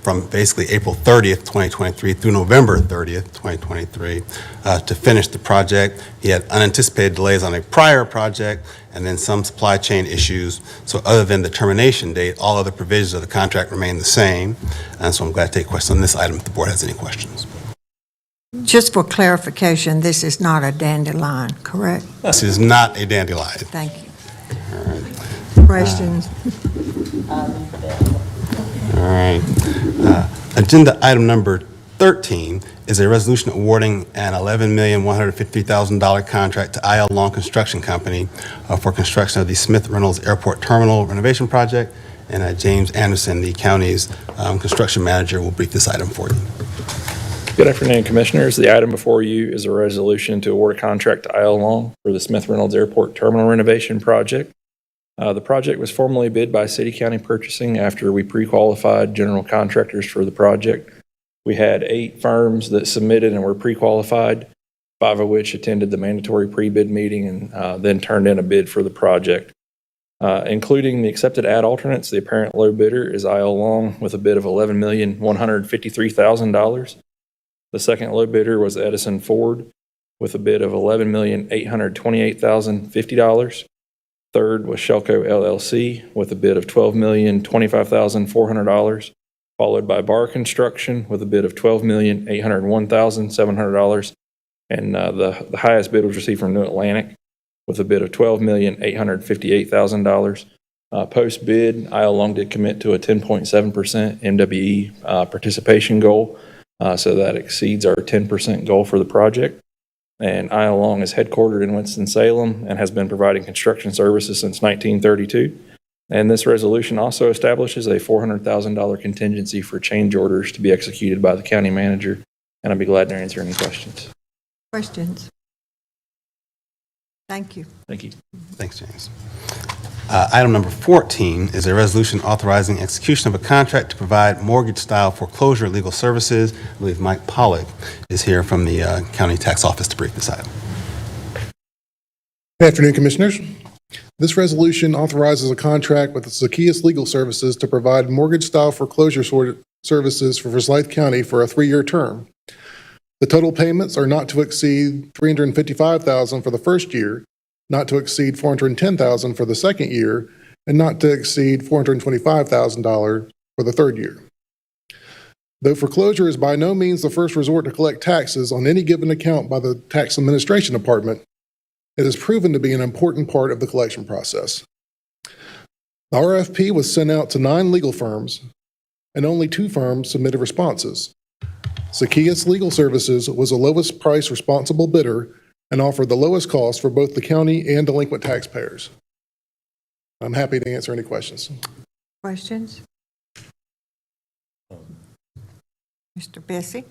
S2: from basically April 30th, 2023 through November 30th, 2023 to finish the project. He had unanticipated delays on a prior project and then some supply chain issues. So other than the termination date, all other provisions of the contract remain the same. And so I'm glad to take questions on this item if the board has any questions.
S1: Just for clarification, this is not a dandelion, correct?
S2: This is not a dandelion.
S1: Thank you.
S2: All right.
S1: Questions?
S2: All right. Agenda item number 13 is a resolution awarding an $11,153,000 contract to IL Long Construction Company for construction of the Smith Reynolds Airport Terminal renovation project. And James Anderson, the county's construction manager, will brief this item for you.
S18: Good afternoon, Commissioners. The item before you is a resolution to award a contract to IL Long for the Smith Reynolds Airport Terminal renovation project. The project was formally bid by City County Purchasing after we pre-qualified general contractors for the project. We had 8 firms that submitted and were pre-qualified, 5 of which attended the mandatory pre-bid meeting and then turned in a bid for the project. Including the accepted ad alternates, the apparent low bidder is IL Long with a bid of $11,153,000. The second low bidder was Edison Ford with a bid of $11,828,050. Third was Shelco LLC with a bid of $12,025,400. followed by Bar Construction with a bid of $12,801,700. And the highest bid was received from New Atlantic with a bid of $12,858,000. Post-bid, IL Long did commit to a 10.7% MWE participation goal, so that exceeds our 10% goal for the project. And IL Long is headquartered in Winston-Salem and has been providing construction services since 1932. And this resolution also establishes a $400,000 contingency for change orders to be executed by the county manager. And I'd be glad to answer any questions.
S1: Questions? Thank you.
S18: Thank you.
S2: Thanks, James. Item number 14 is a resolution authorizing execution of a contract to provide mortgage-style foreclosure legal services. I believe Mike Pollock is here from the County Tax Office to brief this item.
S19: Good afternoon, Commissioners. This resolution authorizes a contract with Zacchaeus Legal Services to provide mortgage-style foreclosure services for Forsyth County for a 3-year term. The total payments are not to exceed $355,000 for the first year, not to exceed $410,000 for the second year, and not to exceed $425,000 for the third year. Though foreclosure is by no means the first resort to collect taxes on any given account by the Tax Administration Department, it has proven to be an important part of the collection process. The RFP was sent out to 9 legal firms, and only 2 firms submitted responses. Zacchaeus Legal Services was the lowest price responsible bidder and offered the lowest cost for both the county and delinquent taxpayers. I'm happy to answer any questions.
S1: Questions? Mr. Bessie?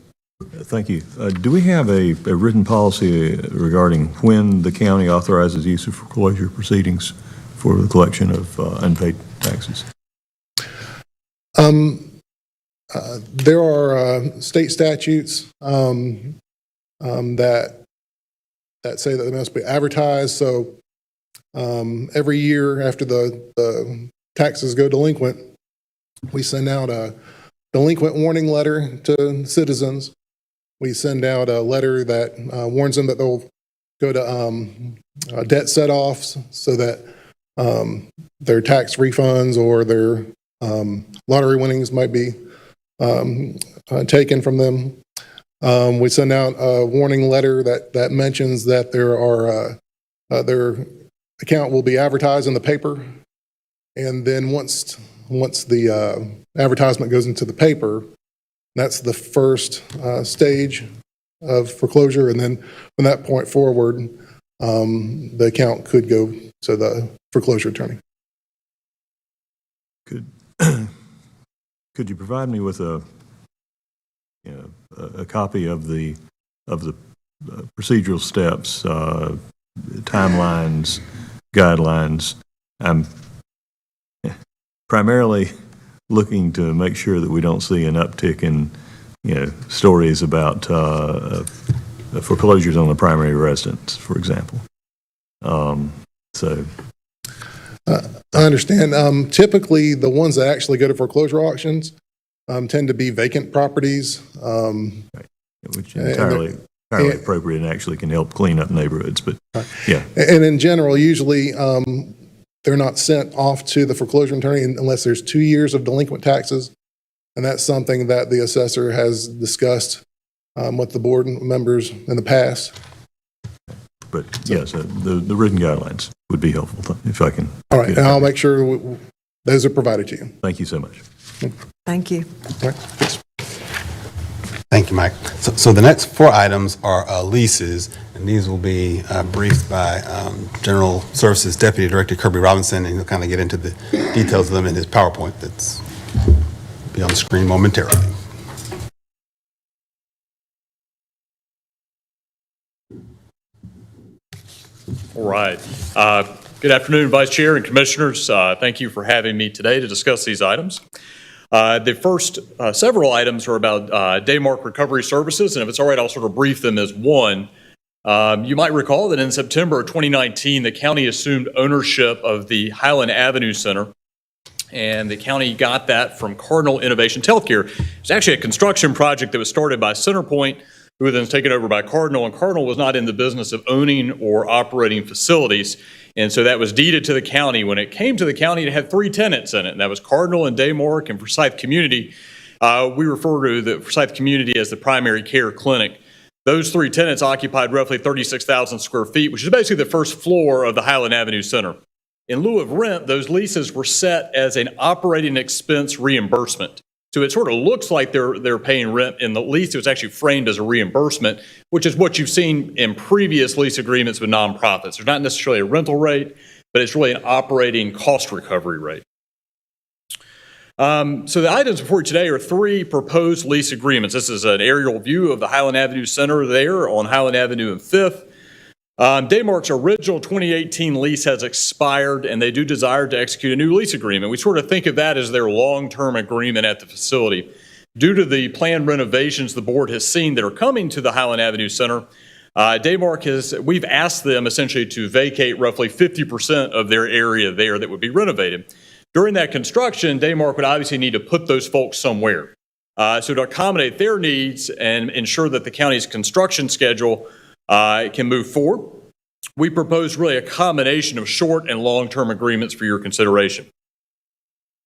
S7: Thank you. Do we have a written policy regarding when the county authorizes use of foreclosure proceedings for the collection of unpaid taxes?
S19: There are state statutes that say that they must be advertised. So every year after the taxes go delinquent, we send out a delinquent warning letter to citizens. We send out a letter that warns them that they'll go to debt set-offs so that their tax refunds or their lottery winnings might be taken from them. We send out a warning letter that mentions that their account will be advertised in the paper. And then once the advertisement goes into the paper, that's the first stage of foreclosure. And then from that point forward, the account could go to the foreclosure attorney.
S7: Could you provide me with a copy of the procedural steps, timelines, guidelines? I'm primarily looking to make sure that we don't see an uptick in, stories about foreclosures on the primary residence, for example.
S19: I understand. Typically, the ones that actually go to foreclosure auctions tend to be vacant properties.
S7: Which is entirely appropriate and actually can help clean up neighborhoods, but yeah.
S19: And in general, usually they're not sent off to the foreclosure attorney unless there's 2 years of delinquent taxes. And that's something that the assessor has discussed with the board members in the past.
S7: But yes, the written guidelines would be helpful if I can.
S19: All right, and I'll make sure those are provided to you.
S7: Thank you so much.
S1: Thank you.
S19: All right.
S2: Thank you, Mike. So the next 4 items are leases, and these will be briefed by General Services Deputy Director Kirby Robinson, and he'll kind of get into the details of them in his PowerPoint that's be on the screen momentarily.
S20: All right. Good afternoon, Vice Chair and Commissioners. Thank you for having me today to discuss these items. The first several items are about Daymark Recovery Services, and if it's all right, I'll sort of brief them as one. You might recall that in September of 2019, the county assumed ownership of the Highland Avenue Center, and the county got that from Cardinal Innovations Healthcare. It was actually a construction project that was started by CenterPoint, who was then taken over by Cardinal, and Cardinal was not in the business of owning or operating facilities, and so that was deeded to the county. When it came to the county, it had 3 tenants in it, and that was Cardinal and Daymark and Forsyth Community. We refer to the Forsyth community as the primary care clinic. Those three tenants occupied roughly 36,000 square feet, which is basically the first floor of the Highland Avenue Center. In lieu of rent, those leases were set as an operating expense reimbursement. So it sort of looks like they're paying rent in the lease. It was actually framed as a reimbursement, which is what you've seen in previous lease agreements with nonprofits. There's not necessarily a rental rate, but it's really an operating cost recovery rate. So the items before you today are three proposed lease agreements. This is an aerial view of the Highland Avenue Center there on Highland Avenue and 5th. Daymark's original 2018 lease has expired, and they do desire to execute a new lease agreement. We sort of think of that as their long-term agreement at the facility. Due to the planned renovations the board has seen that are coming to the Highland Avenue Center, we've asked them essentially to vacate roughly 50% of their area there that would be renovated. During that construction, Daymark would obviously need to put those folks somewhere. So to accommodate their needs and ensure that the county's construction schedule can move forward, we propose really a combination of short and long-term agreements for your consideration.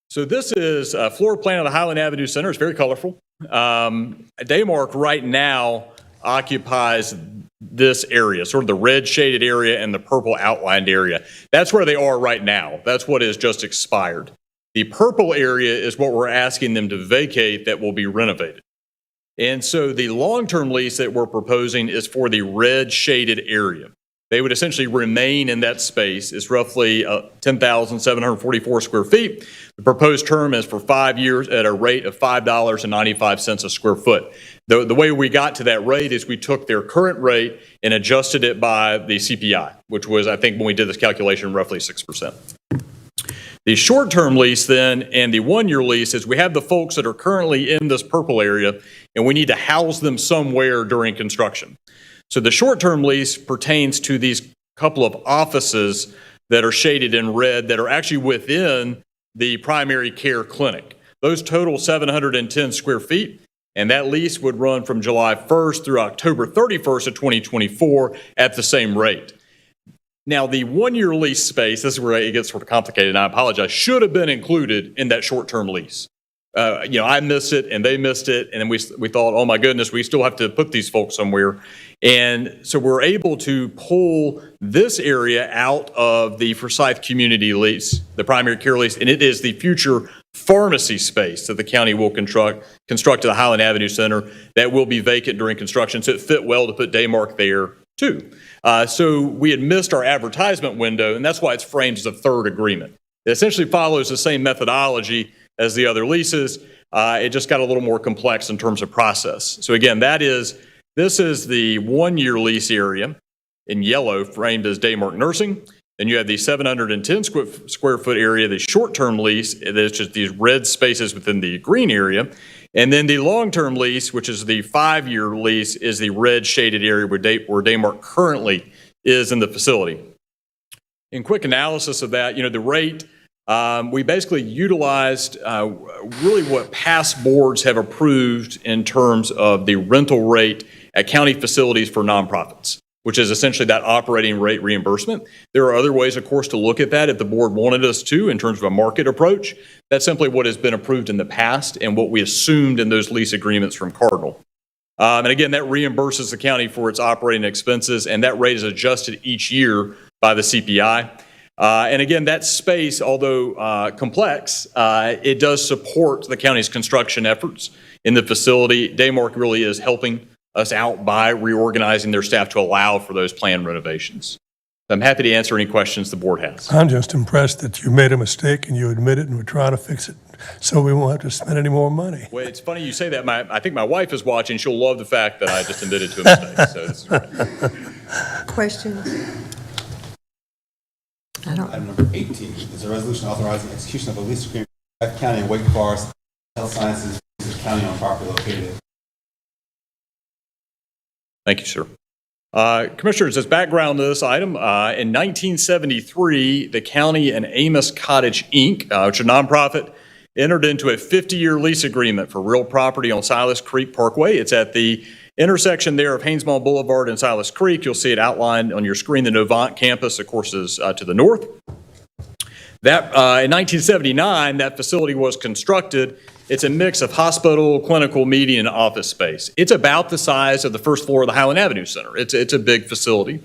S20: So this is a floor plan of the Highland Avenue Center. It's very colorful. Daymark right now occupies this area, sort of the red shaded area and the purple outlined area. That's where they are right now. That's what has just expired. The purple area is what we're asking them to vacate that will be renovated. And so the long-term lease that we're proposing is for the red shaded area. They would essentially remain in that space. It's roughly 10,744 square feet. The proposed term is for 5 years at a rate of $5.95 a square foot. The way we got to that rate is we took their current rate and adjusted it by the CPI, which was, I think, when we did this calculation, roughly 6%. The short-term lease then and the one-year lease is we have the folks that are currently in this purple area, and we need to house them somewhere during construction. So the short-term lease pertains to these couple of offices that are shaded in red that are actually within the primary care clinic. Those total 710 square feet, and that lease would run from July 1st through October 31st of 2024 at the same rate. Now, the one-year lease space, this is where it gets sort of complicated, and I apologize, should have been included in that short-term lease. I missed it, and they missed it, and then we thought, oh my goodness, we still have to put these folks somewhere. And so we're able to pull this area out of the Forsyth community lease, the primary care lease, and it is the future pharmacy space that the county will construct at the Highland Avenue Center that will be vacant during construction. So it fit well to put Daymark there too. So we had missed our advertisement window, and that's why it's framed as a third agreement. It essentially follows the same methodology as the other leases. It just got a little more complex in terms of process. So again, this is the one-year lease area in yellow, framed as Daymark Nursing. Then you have the 710 square foot area, the short-term lease, that's just these red spaces within the green area. And then the long-term lease, which is the 5-year lease, is the red shaded area where Daymark currently is in the facility. In quick analysis of that, the rate, we basically utilized really what past boards have approved in terms of the rental rate at county facilities for nonprofits, which is essentially that operating rate reimbursement. There are other ways, of course, to look at that if the board wanted us to in terms of a market approach. That's simply what has been approved in the past and what we assumed in those lease agreements from Cardinal. And again, that reimburses the county for its operating expenses, and that rate is adjusted each year by the CPI. And again, that space, although complex, it does support the county's construction efforts in the facility. Daymark really is helping us out by reorganizing their staff to allow for those planned renovations. I'm happy to answer any questions the board has.
S15: I'm just impressed that you made a mistake and you admit it and we're trying to fix it so we won't have to spend any more money.
S20: Well, it's funny you say that. I think my wife is watching. She'll love the fact that I just admitted to a mistake. So this is great.
S1: Questions?
S2: Item number 18 is a resolution authorizing execution of a lease agreement with Forsyth County and Wake Forest Health Sciences County on property located.
S20: Thank you, sir. Commissioners, as background to this item, in 1973, the county and Amos Cottage, Inc., which is a nonprofit, entered into a 50-year lease agreement for real property on Silas Creek Parkway. It's at the intersection there of Haynesmont Boulevard and Silas Creek. You'll see it outlined on your screen. The Novant campus, of course, is to the north. That, in 1979, that facility was constructed. It's a mix of hospital, clinical, meeting, and office space. It's about the size of the first floor of the Highland Avenue Center. It's a big facility.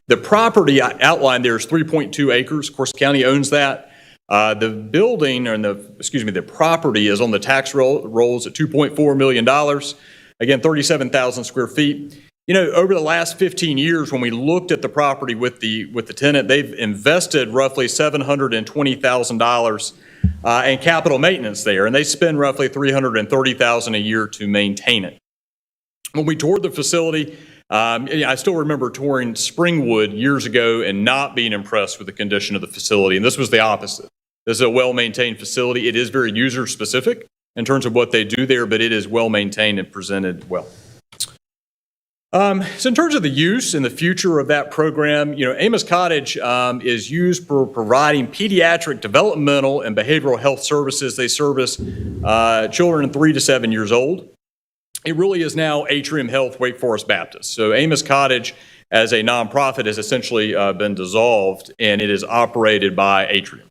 S20: The property outlined there is 3.2 acres. Of course, the county owns that. The building, or the property is on the tax rolls at $2.4 million. Again, 37,000 square feet. You know, over the last 15 years, when we looked at the property with the tenant, they've invested roughly $720,000 in capital maintenance there, and they spend roughly $330,000 a year to maintain it. When we toured the facility, I still remember touring Springwood years ago and not being impressed with the condition of the facility, and this was the opposite. This is a well-maintained facility. It is very user-specific in terms of what they do there, but it is well-maintained and presented well. So in terms of the use and the future of that program, you know, Amos Cottage is used for providing pediatric, developmental, and behavioral health services. They service children 3 to 7 years old. It really is now Atrium Health Wake Forest Baptist. So Amos Cottage, as a nonprofit, has essentially been dissolved, and it is operated by Atrium.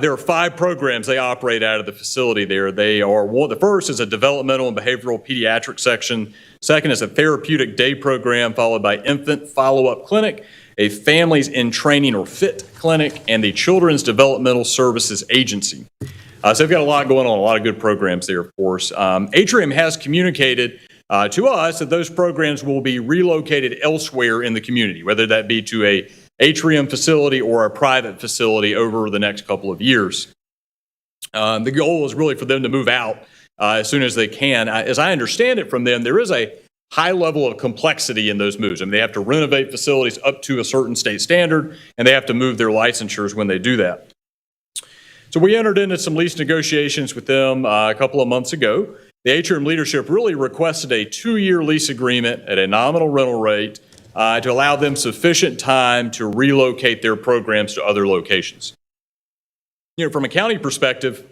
S20: There are 5 programs they operate out of the facility there. The first is a developmental and behavioral pediatric section. Second is a therapeutic day program, followed by infant follow-up clinic, a families in training or FIT clinic, and the Children's Developmental Services Agency. So they've got a lot going on, a lot of good programs there, of course. Atrium has communicated to us that those programs will be relocated elsewhere in the community, whether that be to a Atrium facility or a private facility over the next couple of years. The goal is really for them to move out as soon as they can. As I understand it from them, there is a high level of complexity in those moves. I mean, they have to renovate facilities up to a certain state standard, and they have to move their licensures when they do that. So we entered into some lease negotiations with them a couple of months ago. The Atrium leadership really requested a 2-year lease agreement at a nominal rental rate to allow them sufficient time to relocate their programs to other locations. You know, from a county perspective,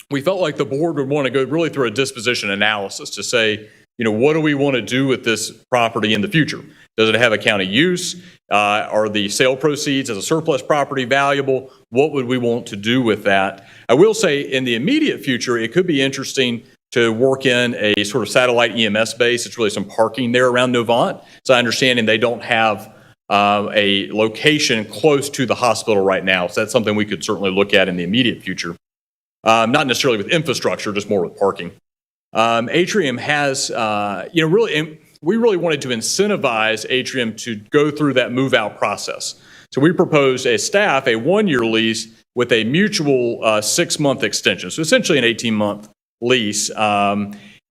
S20: we felt like the board would want to go really through a disposition analysis to say, you know, what do we want to do with this property in the future? Does it have a county use? Are the sale proceeds as a surplus property valuable? What would we want to do with that? I will say in the immediate future, it could be interesting to work in a sort of satellite EMS base. It's really some parking there around Novant. So I understand they don't have a location close to the hospital right now. So that's something we could certainly look at in the immediate future. Not necessarily with infrastructure, just more with parking. Atrium has, we really wanted to incentivize Atrium to go through that move-out process. So we proposed as staff a 1-year lease with a mutual 6-month extension. So essentially an 18-month lease.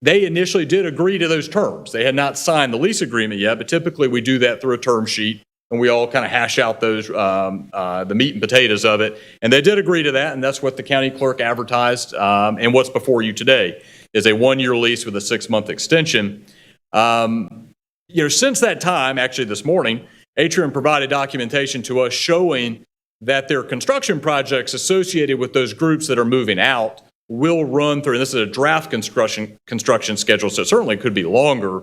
S20: They initially did agree to those terms. They had not signed the lease agreement yet, but typically we do that through a term sheet, and we all kind of hash out those, the meat and potatoes of it. And they did agree to that, and that's what the county clerk advertised. And what's before you today is a 1-year lease with a 6-month extension. Since that time, actually this morning, Atrium provided documentation to us showing that their construction projects associated with those groups that are moving out will run through, and this is a draft construction schedule, so it certainly could be longer,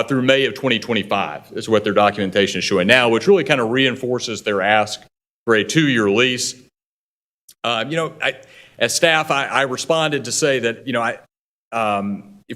S20: through May of 2025 is what their documentation is showing now, which really kind of reinforces their ask for a 2-year lease. As staff, I responded to say that,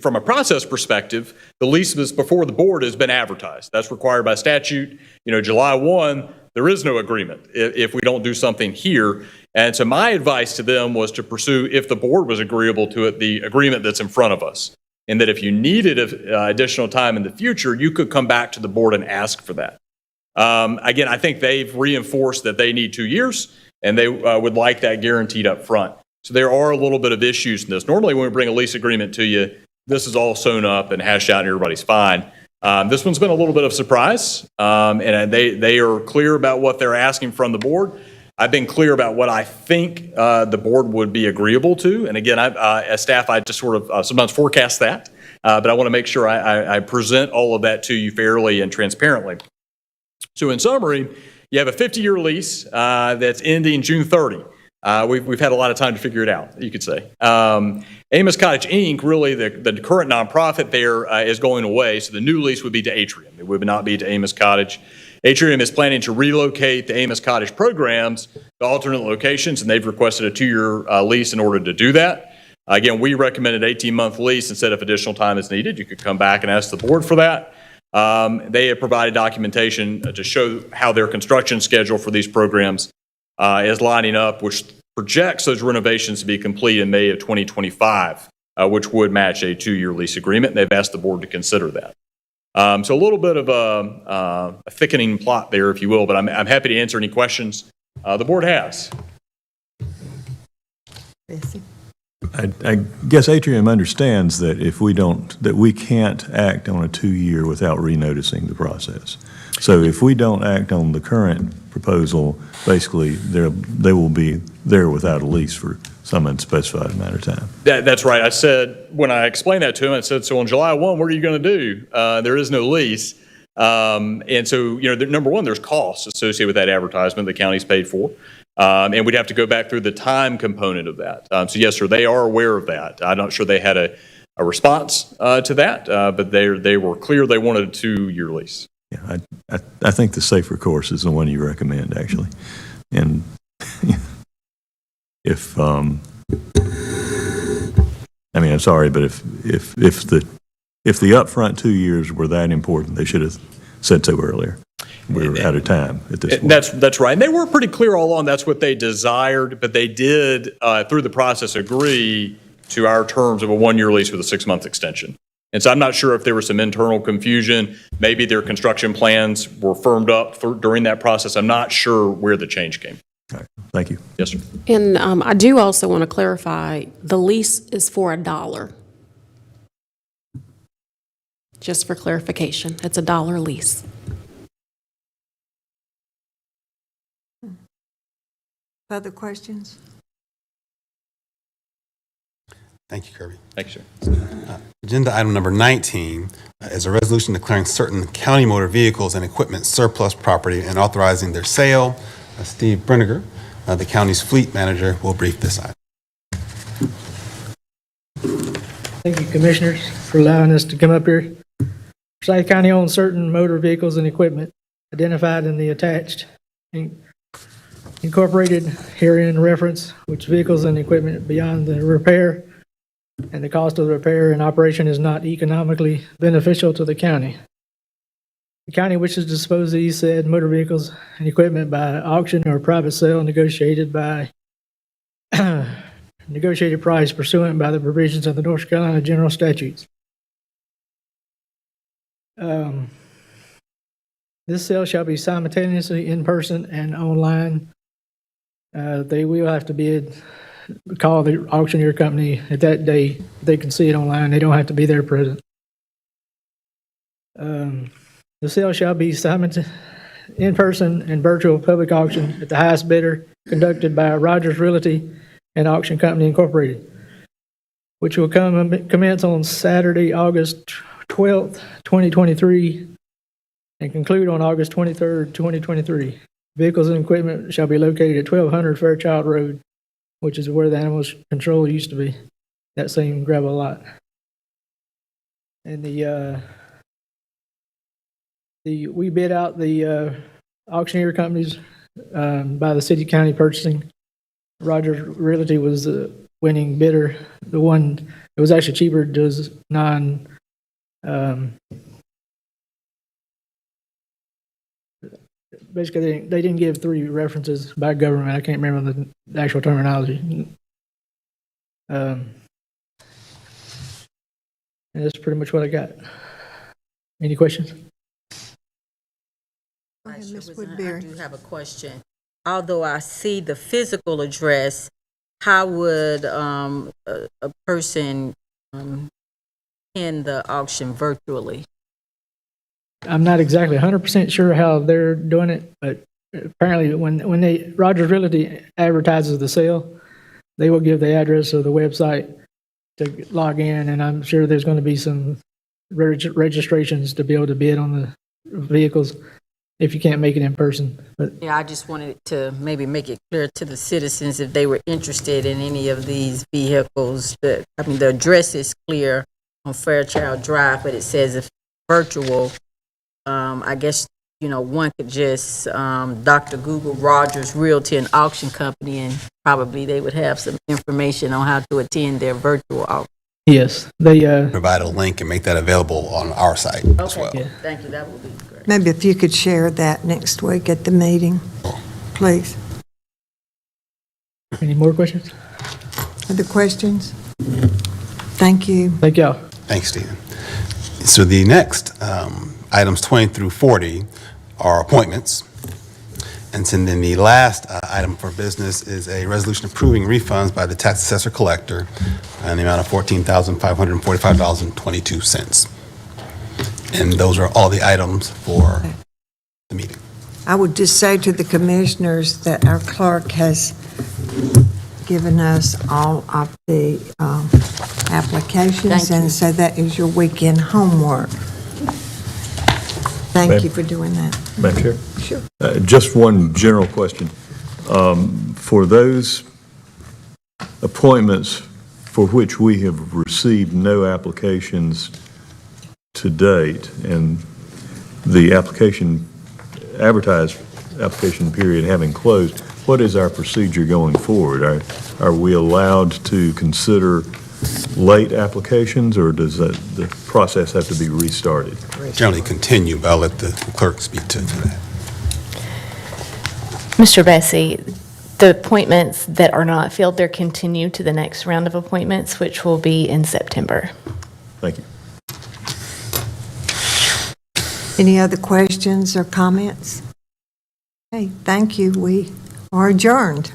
S20: from a process perspective, the lease that's before the board has been advertised. That's required by statute. July 1, there is no agreement if we don't do something here. And so my advice to them was to pursue, if the board was agreeable to it, the agreement that's in front of us. And that if you needed additional time in the future, you could come back to the board and ask for that. Again, I think they've reinforced that they need 2 years, and they would like that guaranteed up front. So there are a little bit of issues in this. Normally when we bring a lease agreement to you, this is all sewn up and hashed out and everybody's fine. This one's been a little bit of a surprise, and they are clear about what they're asking from the board. I've been clear about what I think the board would be agreeable to. And again, as staff, I just sort of sometimes forecast that, but I want to make sure I present all of that to you fairly and transparently. So in summary, you have a 50-year lease that's ending June 30. We've had a lot of time to figure it out, you could say. Amos Cottage, Inc., really the current nonprofit there is going away, so the new lease would be to Atrium. It would not be to Amos Cottage. Atrium is planning to relocate the Amos Cottage programs to alternate locations, and they've requested a 2-year lease in order to do that. Again, we recommended 18-month lease and said if additional time is needed, you could come back and ask the board for that. They have provided documentation to show how their construction schedule for these programs is lining up, which projects those renovations to be complete in May of 2025, which would match a 2-year lease agreement. They've asked the board to consider that. So a little bit of a thickening plot there, if you will, but I'm happy to answer any questions the board has.
S7: I guess Atrium understands that if we don't, that we can't act on a 2-year without renoticing the process. So if we don't act on the current proposal, basically, they will be there without a lease for some unspecified amount of time.
S20: That's right. I said, when I explained that to him, I said, so on July 1, what are you going to do? There is no lease. And so, number one, there's costs associated with that advertisement the county's paid for. And we'd have to go back through the time component of that. So yes, sir, they are aware of that. I'm not sure they had a response to that, but they were clear they wanted a 2-year lease.
S7: Yeah, I think the safer course is the one you recommend, actually. And if, I'm sorry, but if the upfront 2 years were that important, they should have said so earlier. We're out of time at this point.
S20: That's right. And they were pretty clear all along that's what they desired, but they did, through the process, agree to our terms of a 1-year lease with a 6-month extension. And so I'm not sure if there was some internal confusion. Maybe their construction plans were firmed up during that process. I'm not sure where the change came.
S7: All right. Thank you.
S20: Yes, sir.
S21: And I do also want to clarify, the lease is for $1. Just for clarification, it's $1 lease.
S1: Other questions?
S2: Thank you, Kirby.
S20: Thank you, sir.
S2: Agenda item number 19 is a resolution declaring certain county motor vehicles and equipment surplus property and authorizing their sale. Steve Brenniger, the county's fleet manager, will brief this item.
S22: Thank you, Commissioners, for allowing us to come up here. Forsyth County owns certain motor vehicles and equipment identified in the attached incorporated herein reference, which vehicles and equipment beyond the repair and the cost of the repair and operation is not economically beneficial to the county. The county wishes to dispose of these said motor vehicles and equipment by auction or private sale negotiated by negotiated price pursuant by the provisions of the North Carolina General Statutes. This sale shall be simultaneously in person and online. They will have to call the auctioneer company at that day. They can see it online. They don't have to be there present. The sale shall be in person and virtual public auction at the highest bidder conducted by Rogers Realty and Auction Company Incorporated, which will commence on Saturday, August 12th, 2023, and conclude on August 23rd, 2023. Vehicles and equipment shall be located at 1200 Fairchild Road, which is where the animal control used to be, that same gravel lot. And we bid out the auctioneer companies by the city county purchasing. Rogers Realty was the winning bidder. The one that was actually cheaper does basically, they didn't give 3 references by government. I can't remember the actual terminology. And that's pretty much what I got. Any questions?
S1: Ms.
S10: I
S1: Woodbury.
S10: do have a question. Although I see the physical address, how would a person end the auction virtually?
S22: I'm not exactly 100% sure how they're doing it, but apparently when Rogers Realty advertises the sale, they will give the address of the website to log in, and I'm sure there's going to be some registrations to be able to bid on the vehicles if you can't make it in person. But
S10: Yeah, I just wanted to maybe make it clear to the citizens if they were interested in any of these vehicles. The address is clear on Fairchild Drive, but it says if virtual. I guess one could just, Dr. Google Rogers Realty and Auction Company, and probably they would have some information on how to attend their virtual auction.
S22: Yes, they,
S2: Provide a link and make that available on our site as well.
S10: Okay, thank you, that would be great.
S1: Maybe if you could share that next week at the meeting, please.
S22: any more questions?
S1: Other questions? Thank you.
S22: Thank y'all.
S2: Thanks, Stephen. So the next items 20 through 40 are appointments. And then the last item for business is a resolution approving refunds by the tax assessor collector in the amount of $14,545.22. And those are all the items for the meeting.
S1: I would just say to the commissioners that our clerk has given us all of the applications, and so that is your weekend homework. Thank you for doing that.
S7: Madam Chair?
S1: Sure.
S7: Just one general question. For those appointments for which we have received no applications to date, and the advertised application period having closed, what is our procedure going forward? Are we allowed to consider late applications, or does the process have to be restarted?
S2: Generally continue, but I'll let the clerk speak to that.
S13: Mr. Bessie, the appointments that are not filled, they're continued to the next round of appointments, which will be in September.
S7: Thank you.
S1: Any other questions or comments? Okay, thank you. We are adjourned.